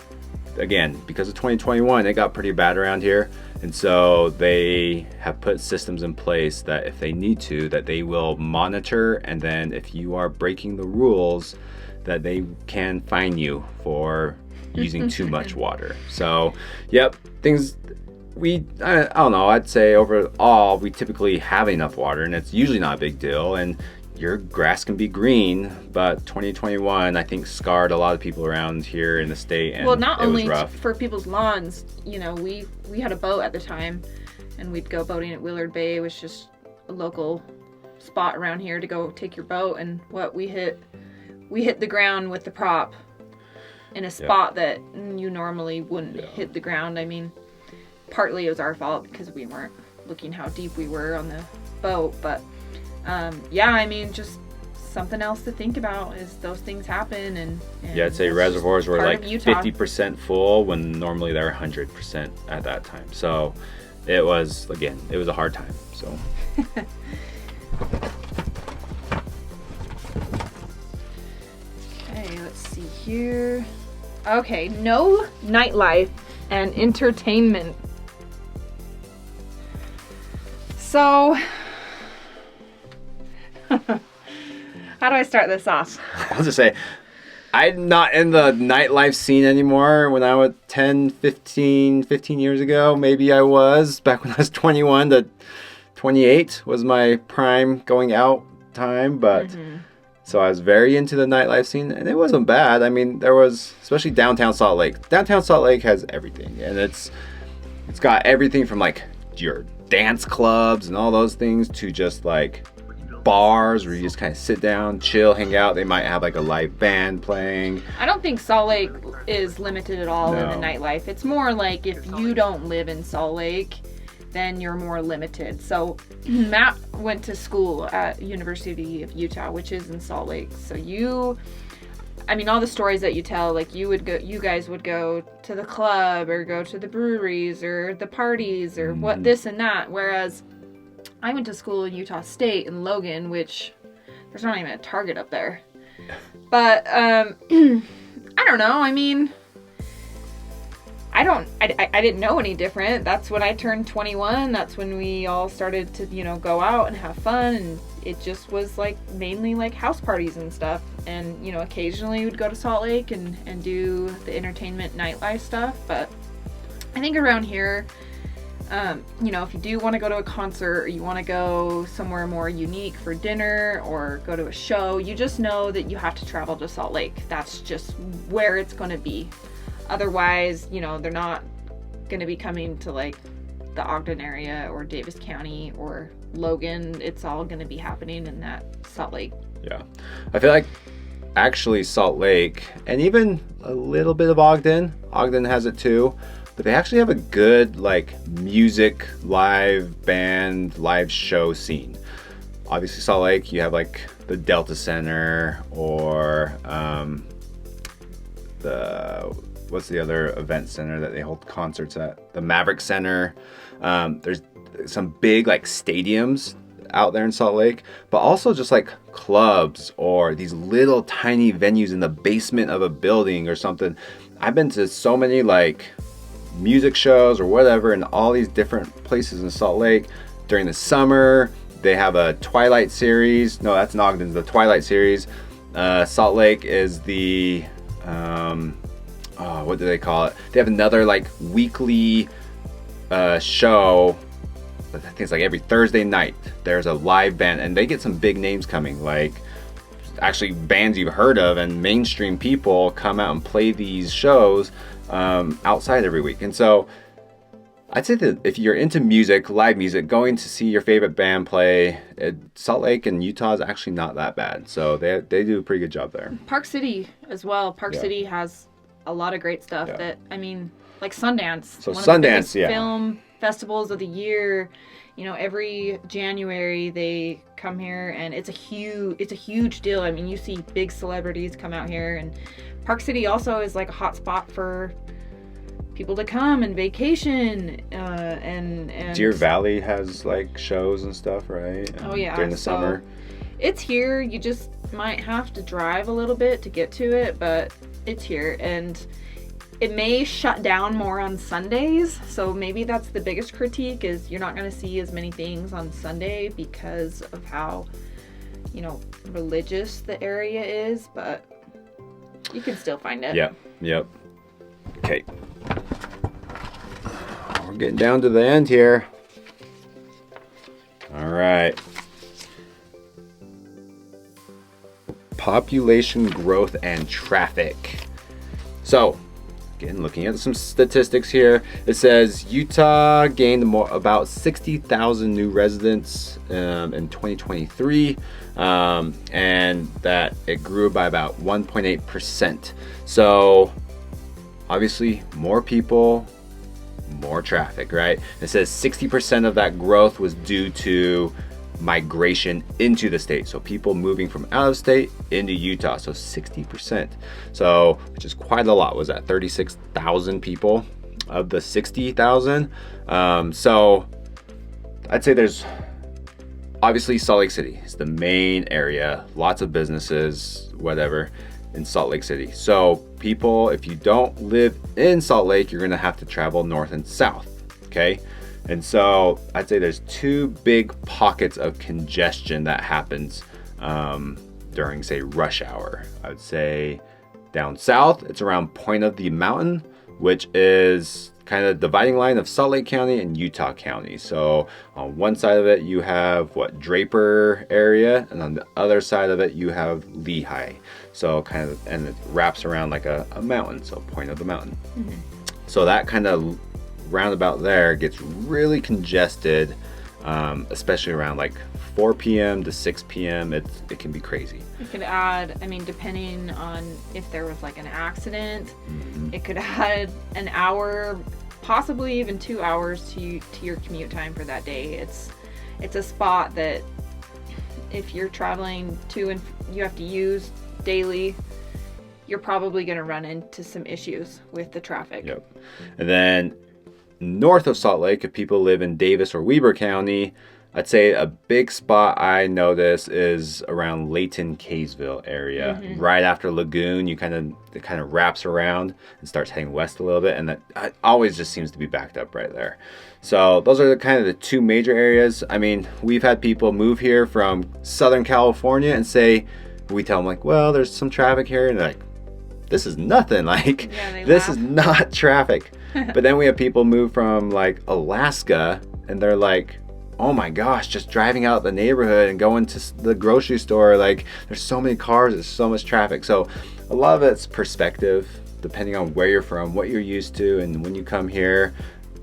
S1: again, because of 2021, it got pretty bad around here, and so they have put systems in place that if they need to, that they will monitor, and then if you are breaking the rules, that they can fine you for using too much water. So yep, things, I don't know, I'd say overall we typically have enough water, and it's usually not a big deal, and your grass can be green, but 2021 I think scarred a lot of people around here in the state, and
S2: well, not only
S1: rough.
S2: For people's lawns, you know, we had a boat at the time, and we'd go boating at Willard Bay, which is just a local spot around here to go take your boat, and we hit the ground with the prop in a spot that you normally wouldn't hit the ground. I mean, partly it was our fault because we weren't looking how deep we were on the boat, but I mean, just something else to think about is those things happen, and
S1: I'd say reservoirs were like
S2: 50%
S1: full when normally they're 100% at that time. So it was a hard time. So
S2: okay, let's see here. Okay, no nightlife and entertainment. So how do I start this off?
S1: I'll just say, I'm not in the nightlife scene anymore. When I was 15 years ago, maybe I was. Back when I was 21 to 28 was my prime going out time. But so I was very into the nightlife scene, and it wasn't bad. I mean, there was, especially downtown Salt Lake. Downtown Salt Lake has everything, and it's got everything from like your dance clubs and all those things to just like bars where you just kind of sit down, chill, hang out. They might have like a live band playing.
S2: I don't think Salt Lake is limited at all in the nightlife. It's more like if you don't live in Salt Lake, then you're more limited. So Matt went to school at University of Utah, which is in Salt Lake. So all the stories that you tell, like you guys would go to the club or go to the breweries or the parties or what this and that. Whereas I went to school in Utah State in Logan, which there's not even a Target up there. But I don't know. I mean, I didn't know any different. That's when I turned 21. That's when we all started to, go out and have fun. And it just was like mainly like house parties and stuff. And, occasionally we'd go to Salt Lake and do the entertainment nightlife stuff. But I think around here, if you do want to go to a concert or you want to go somewhere more unique for dinner or go to a show, you just know that you have to travel to Salt Lake. That's just where it's going to be. Otherwise, they're not going to be coming to like the Ogden area or Davis County or Logan. It's all going to be happening in that Salt Lake. Yeah.
S1: I feel like actually Salt Lake and even a little bit of Ogden has it too. But they actually have a good like music, live band, live show scene. Obviously Salt Lake, you have like the Delta Center or what's the other event center that they hold concerts at? The Maverick Center. There's some big like stadiums out there in Salt Lake, but also just like clubs or these little tiny venues in the basement of a building or something. I've been to so many like music shows or whatever in all these different places in Salt Lake. During the summer, they have a Twilight series. No, that's in Ogden, the Twilight series. Salt Lake is the what do they call it? They have another like weekly show. I think it's like every Thursday night. There's a live band, and they get some big names coming, like actually bands you've heard of, and mainstream people come out and play these shows outside every week. And so I'd say that if you're into music, live music, going to see your favorite band play, Salt Lake and Utah is actually not that bad. So they do a pretty good job there.
S2: Park City as well. Park City has a lot of great stuff that, I mean, like Sundance.
S1: So
S2: one
S1: Sundance,
S2: of the biggest film festivals of the year. You know, every January they come here, and it's a huge deal. I mean, you see big celebrities come out here, and Park City also is like a hot spot for people to come and vacation. And
S1: Deer Valley has like shows and stuff, right?
S2: Oh yeah,
S1: during the summer.
S2: It's here. You just might have to drive a little bit to get to it, but it's here, and it may shut down more on Sundays, so maybe that's the biggest critique, is you're not going to see as many things on Sunday because of how, you know, religious the area is, but you can still find it.
S1: Yep. Okay. We're getting down to the end here. All right. Population growth and traffic. So, again, looking at some statistics here, it says Utah gained about 60,000 new residents in 2023, and that it grew by about 1.8%. So, obviously, more people, more traffic, right? It says 60% of that growth was due to migration into the state, so people moving from out of state into Utah. So 60%, so which is quite a lot. Was that 36,000 people of the 60,000? So I'd say there's obviously Salt Lake City is the main area, lots of businesses, whatever, in Salt Lake City. So people, if you don't live in Salt Lake, you're gonna have to travel north and south, okay? And so I'd say there's two big pockets of congestion that happens during, say, rush hour. I would say down south, it's around Point of the Mountain, which is kind of the dividing line of Salt Lake County and Utah County. So on one side of it, you have Draper area, and on the other side of it, you have Lehigh. So kind of, and it wraps around like a mountain, so Point of the Mountain. Mm-hmm. So that kind of roundabout there gets really congested, especially around like 4 p.m. to 6 p.m. It can be crazy.
S2: It could add, I mean, depending on if there was like an accident, it could add an hour, possibly even 2 hours to your commute time for that day. It's a spot that if you're traveling to and you have to use daily, you're probably going to run into some issues with the traffic.
S1: Yep. And then north of Salt Lake, if people live in Davis or Weber County, I'd say a big spot I notice is around Layton, Kaysville area. Right after Lagoon, it kind of wraps around and starts heading west a little bit, and that always just seems to be backed up right there. So those are kind of the two major areas. I mean, we've had people move here from Southern California and say, we tell them like, well, there's some traffic here, and they're like, this is nothing. Like, this is not traffic. But then we have people move from like Alaska, and they're like, oh my gosh, just driving out the neighborhood and going to the grocery store, like there's so many cars, there's so much traffic. So a lot of it's perspective, depending on where you're from, what you're used to, and when you come here,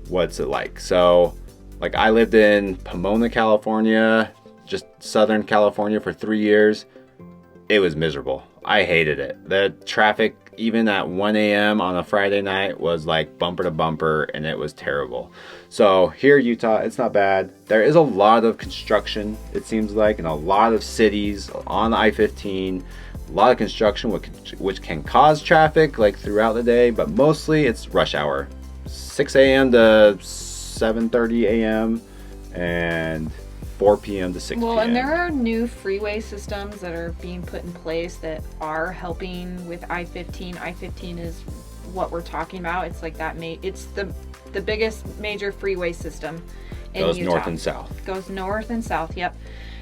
S1: what's it like. So like I lived in Pomona, California, just Southern California, for 3 years. It was miserable. I hated it. The traffic, even at 1 a.m. on a Friday night, was like bumper to bumper, and it was terrible. So here, Utah, it's not bad. There is a lot of construction, it seems like, in a lot of cities on I-15. A lot of construction, which can cause traffic like throughout the day, but mostly it's rush hour, 6 a.m. to 7:30 a.m. and 4 p.m. to 6 p.m.
S2: Well, and there are new freeway systems that are being put in place that are helping with I-15. I-15 is what we're talking about. It's like that. It's the biggest major freeway system in Utah.
S1: Goes north and south.
S2: Goes north and south. Yep.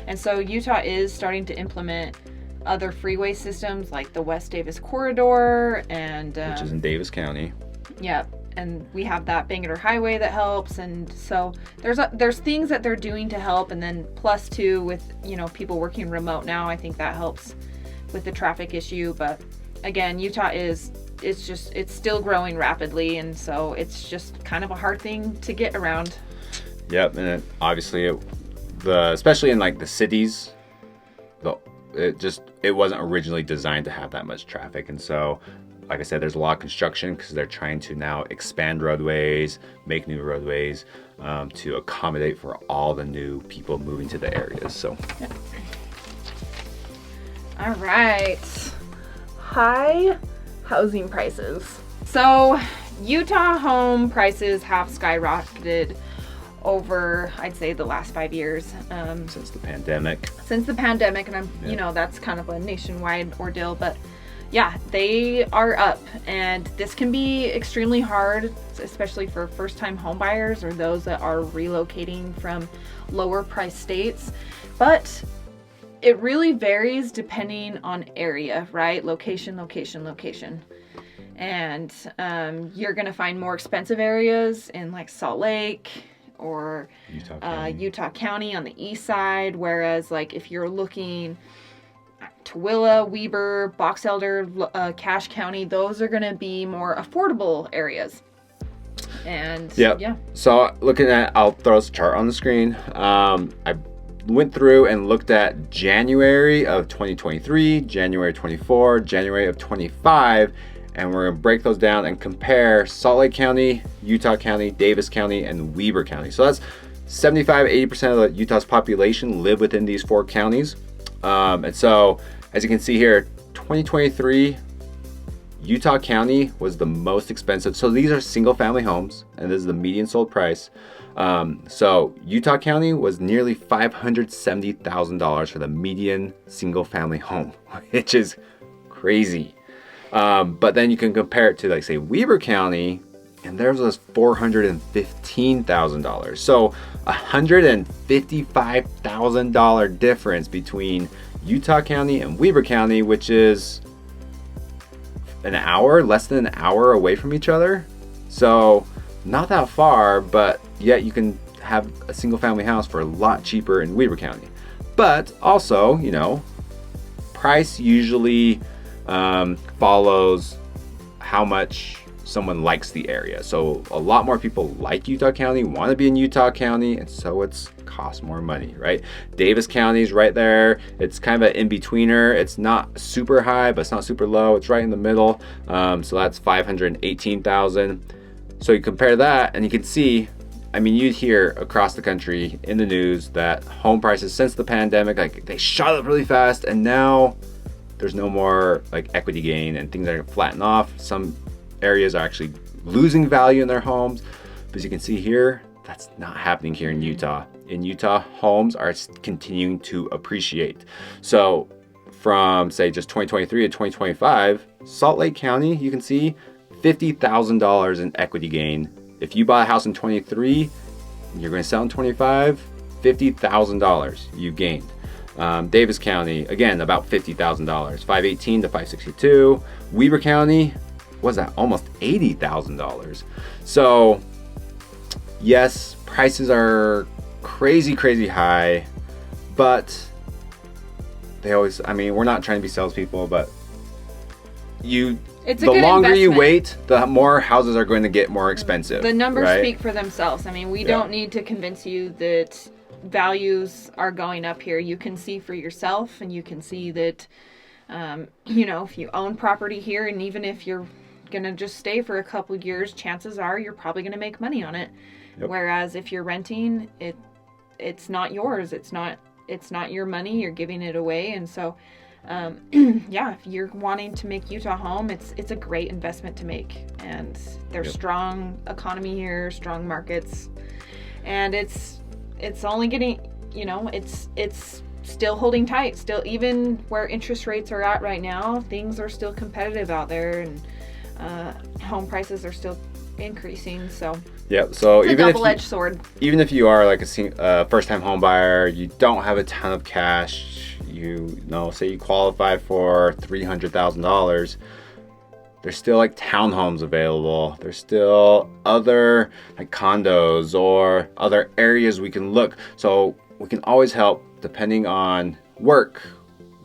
S2: And so Utah is starting to implement other freeway systems like the West Davis Corridor and
S1: which is in Davis County.
S2: Yep. And we have that Bangor Highway that helps, and so there's things that they're doing to help, and then plus two with people working remote now, I think that helps with the traffic issue. But again, Utah is it's still growing rapidly, and so it's just kind of a hard thing to get around.
S1: Yep, and then obviously especially in like the cities, it wasn't originally designed to have that much traffic, and so like I said, there's a lot of construction because they're trying to now expand roadways, make new roadways to accommodate for all the new people moving to the areas. So
S2: yeah. All right, high housing prices. So Utah home prices have skyrocketed over, I'd say, the last 5 years.
S1: Since the pandemic.
S2: And you know, that's kind of a nationwide ordeal, but yeah, they are up, and this can be extremely hard, especially for first-time home buyers or those that are relocating from lower price states. But it really varies depending on area, right? Location. And you're gonna find more expensive areas in like Salt Lake or Utah County on the east side, whereas like if you're looking at Tooele, Weber, Box Elder, Cache County, those are going to be more affordable areas. And yeah.
S1: So I'll throw this chart on the screen. I went through and looked at January of 2023, January 24, January of 25, and we're going to break those down and compare Salt Lake County, Utah County, Davis County, and Weber County. So that's 75-80% of the Utah's population live within these 4 counties. And so, as you can see here, 2023, Utah County was the most expensive. So these are single family homes, and this is the median sold price. So Utah County was nearly $570,000 for the median single family home, which is crazy. But then you can compare it to, like, say, Weber County, and theirs was $415,000. So $155,000 difference between Utah County and Weber County, which is less than an hour away from each other. So not that far, but yet you can have a single family house for a lot cheaper in Weber County. But also, you know, price usually follows how much someone likes the area. So a lot more people like Utah County, want to be in Utah County, and so it's costs more money, right? Davis County is right there. It's kind of an in-betweener. It's not super high, but it's not super low. It's right in the middle. So that's $518,000. So you compare that, and you can see, I mean, you'd hear across the country in the news that home prices since the pandemic, like, they shot up really fast, and now there's no more like equity gain, and things are flattening off. Some areas are actually losing value in their homes. But as you can see here, that's not happening here in Utah. In Utah, homes are continuing to appreciate. So from, say, just 2023 to 2025, Salt Lake County, you can see $50,000 in equity gain. If you bought a house in 23, you're going to sell in 25, $50,000 you gained. Davis County, again, about $50,000, $518 to $562. Weber County, was that almost $80,000? So yes, prices are crazy high, but they always, I mean, we're not trying to be salespeople, but the longer you wait, the more houses are going to get more expensive.
S2: The numbers
S1: right?
S2: speak for themselves. I mean, we don't need to convince you that values are going up here. You can see for yourself, and you can see that, you know, if you own property here, and even if you're going to just stay for a couple of years, chances are you're probably going to make money on it. Yep. Whereas if you're renting, it's not yours. It's not your money. You're giving it away. And so, yeah, if you're wanting to make Utah home, it's a great investment to make. And there's strong economy here, strong markets, and it's only getting, you know, it's still holding tight. Still, even where interest rates are at right now, things are still competitive out there, and home prices are still increasing. So
S1: yeah, so
S2: it's a double-edged sword.
S1: Even if you are like a first-time home buyer, you don't have a ton of cash, you know, say you qualify for $300,000, there's still like townhomes available. There's still other like condos or other areas we can look. So we can always help depending on work,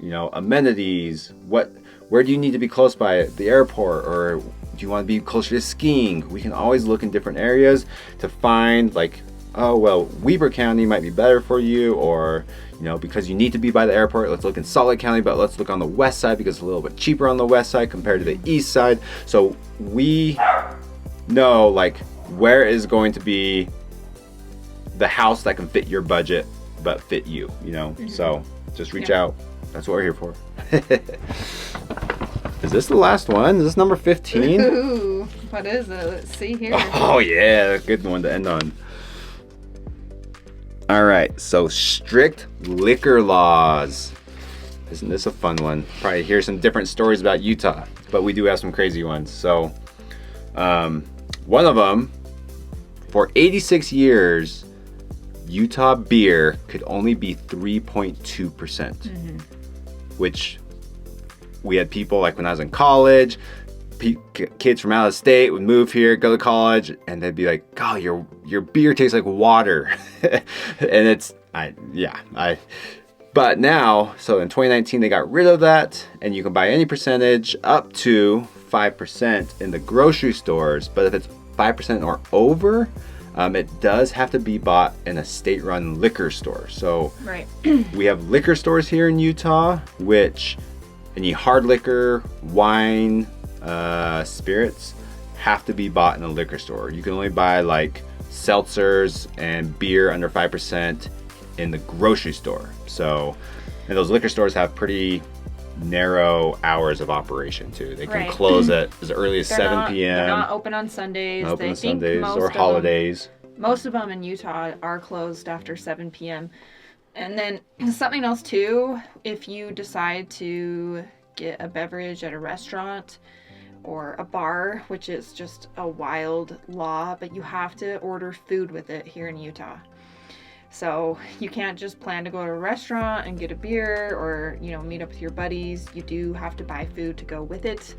S1: you know, amenities, what where do you need to be close by the airport, or do you want to be closer to skiing? We can always look in different areas to find like, oh, well, Weber County might be better for you, or, you know, because you need to be by the airport, let's look in Salt Lake County, but let's look on the west side because it's a little bit cheaper on the west side compared to the east side. So we know like where is going to be the house that can fit your budget but fit you, you know? So just reach out. That's what we're here for. Is this the last one? Is this number 15?
S2: Ooh, what is it? Let's see here.
S1: Oh yeah, good one to end on. All right, so strict liquor laws. Isn't this a fun one? Probably hear some different stories about Utah, but we do have some crazy ones. So one of them, for 86 years, Utah beer could only be 3.2%, which we had people like when I was in college, kids from out of state would move here, go to college, and they'd be like, "Oh, your beer tastes like water," and it's But now, so in 2019, they got rid of that, and you can buy any percentage up to 5% in the grocery stores. But if it's 5% or over, it does have to be bought in a state-run liquor store. So we have liquor stores here in Utah, which any hard liquor, wine, spirits have to be bought in a liquor store. You can only buy like seltzers and beer under 5% in the grocery store. So, and those liquor stores have pretty narrow hours of operation too. They can close at as early as 7 p.m.
S2: They're not open on Sundays.
S1: Not open on Sundays or holidays.
S2: Most of them in Utah are closed after 7 p.m. And then something else too, if you decide to get a beverage at a restaurant or a bar, which is just a wild law, but you have to order food with it here in Utah. So you can't just plan to go to a restaurant and get a beer or, you know, meet up with your buddies. You do have to buy food to go with it.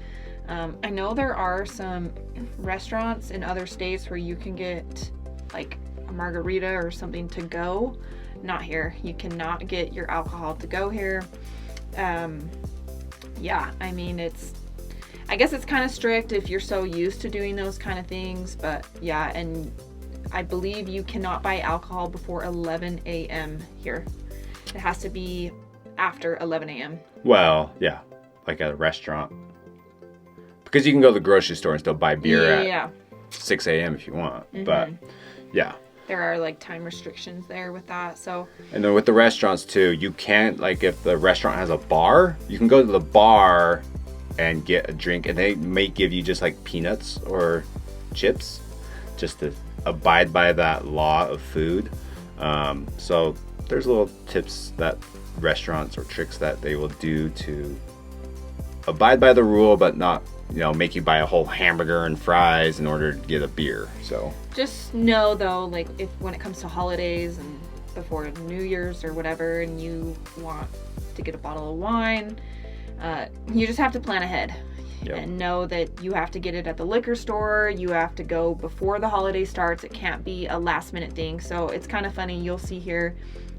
S2: I know there are some restaurants in other states where you can get like a margarita or something to go. Not here. You cannot get your alcohol to go here. Yeah, I mean, I guess it's kind of strict if you're so used to doing those kind of things, but yeah, and I believe you cannot buy alcohol before 11 a.m. here. It has to be after 11 a.m.
S1: Well, yeah, like at a restaurant. Because you can go to the grocery store and still buy beer at 6 a.m. if you want, but yeah.
S2: There are like time restrictions there with that, so.
S1: And then with the restaurants too, you can't, like if the restaurant has a bar, you can go to the bar and get a drink, and they may give you just like peanuts or chips just to abide by that law of food. So there's little tips that restaurants or tricks that they will do to abide by the rule, but not, you know, make you buy a whole hamburger and fries in order to get a beer. So
S2: just know though, like if when it comes to holidays and before New Year's or whatever, and you want to get a bottle of wine, you just have to plan ahead. And know that you have to get it at the liquor store. You have to go before the holiday starts. It can't be a last minute thing. So it's kind of funny. You'll see here,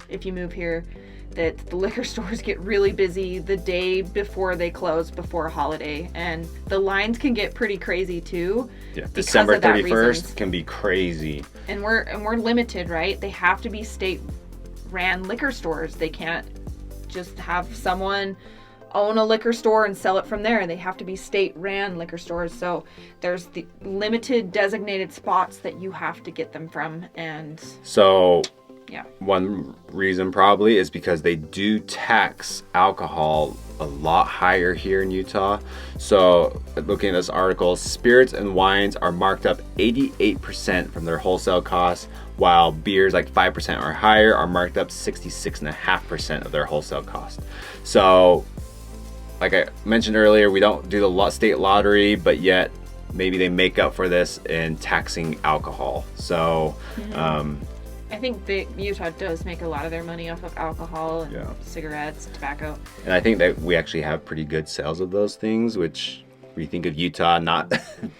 S2: if you move here, that the liquor stores get really busy the day before they close before a holiday. And the lines can get pretty crazy too.
S1: Yeah, December 31st can be crazy.
S2: And we're limited, right? They have to be state ran liquor stores. They can't just have someone own a liquor store and sell it from there. They have to be state ran liquor stores. So there's the limited designated spots that you have to get them from. And
S1: so one reason probably is because they do tax alcohol a lot higher here in Utah. So looking at this article, spirits and wines are marked up 88% from their wholesale costs, while beers like 5% or higher are marked up 66.5% of their wholesale cost. So like I mentioned earlier, we don't do the state lottery, but yet maybe they make up for this in taxing alcohol. So
S2: I think Utah does make a lot of their money off of alcohol and cigarettes, tobacco.
S1: And I think that we actually have pretty good sales of those things, which we think of Utah not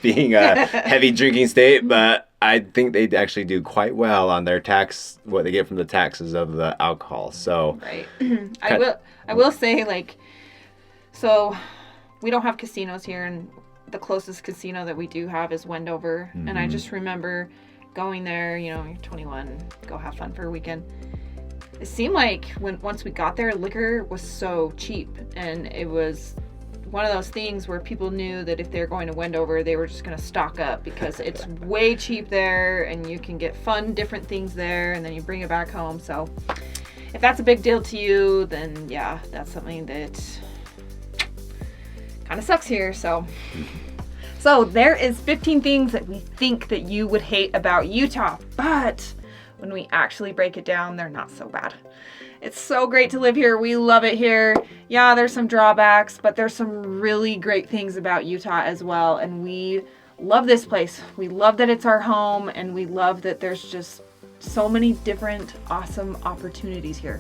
S1: being a heavy drinking state, but I think they actually do quite well on their tax, what they get from the taxes of the alcohol. So
S2: right. I will say, like, so we don't have casinos here, and the closest casino that we do have is Wendover. And I just remember going there, you know, you're 21, go have fun for a weekend. It seemed like once we got there, liquor was so cheap, and it was one of those things where people knew that if they're going to Wendover, they were just going to stock up because it's way cheap there, and you can get fun, different things there, and then you bring it back home. So if that's a big deal to you, then yeah, that's something that kind of sucks here. So there is 15 things that we think that you would hate about Utah, but when we actually break it down, they're not so bad. It's so great to live here. We love it here. Yeah, there's some drawbacks, but there's some really great things about Utah as well. And we love this place. We love that it's our home, and we love that there's just so many different awesome opportunities here.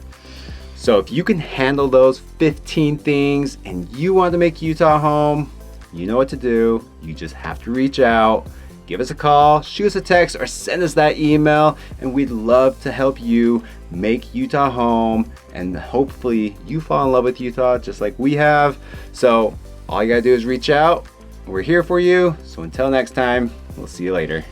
S1: So if you can handle those 15 things and you want to make Utah home, you know what to do. You just have to reach out. Give us a call, shoot us a text, or send us that email, and we'd love to help you make Utah home, and hopefully you fall in love with Utah just like we have. So all you gotta do is reach out. We're here for you. So until next time, we'll see you later.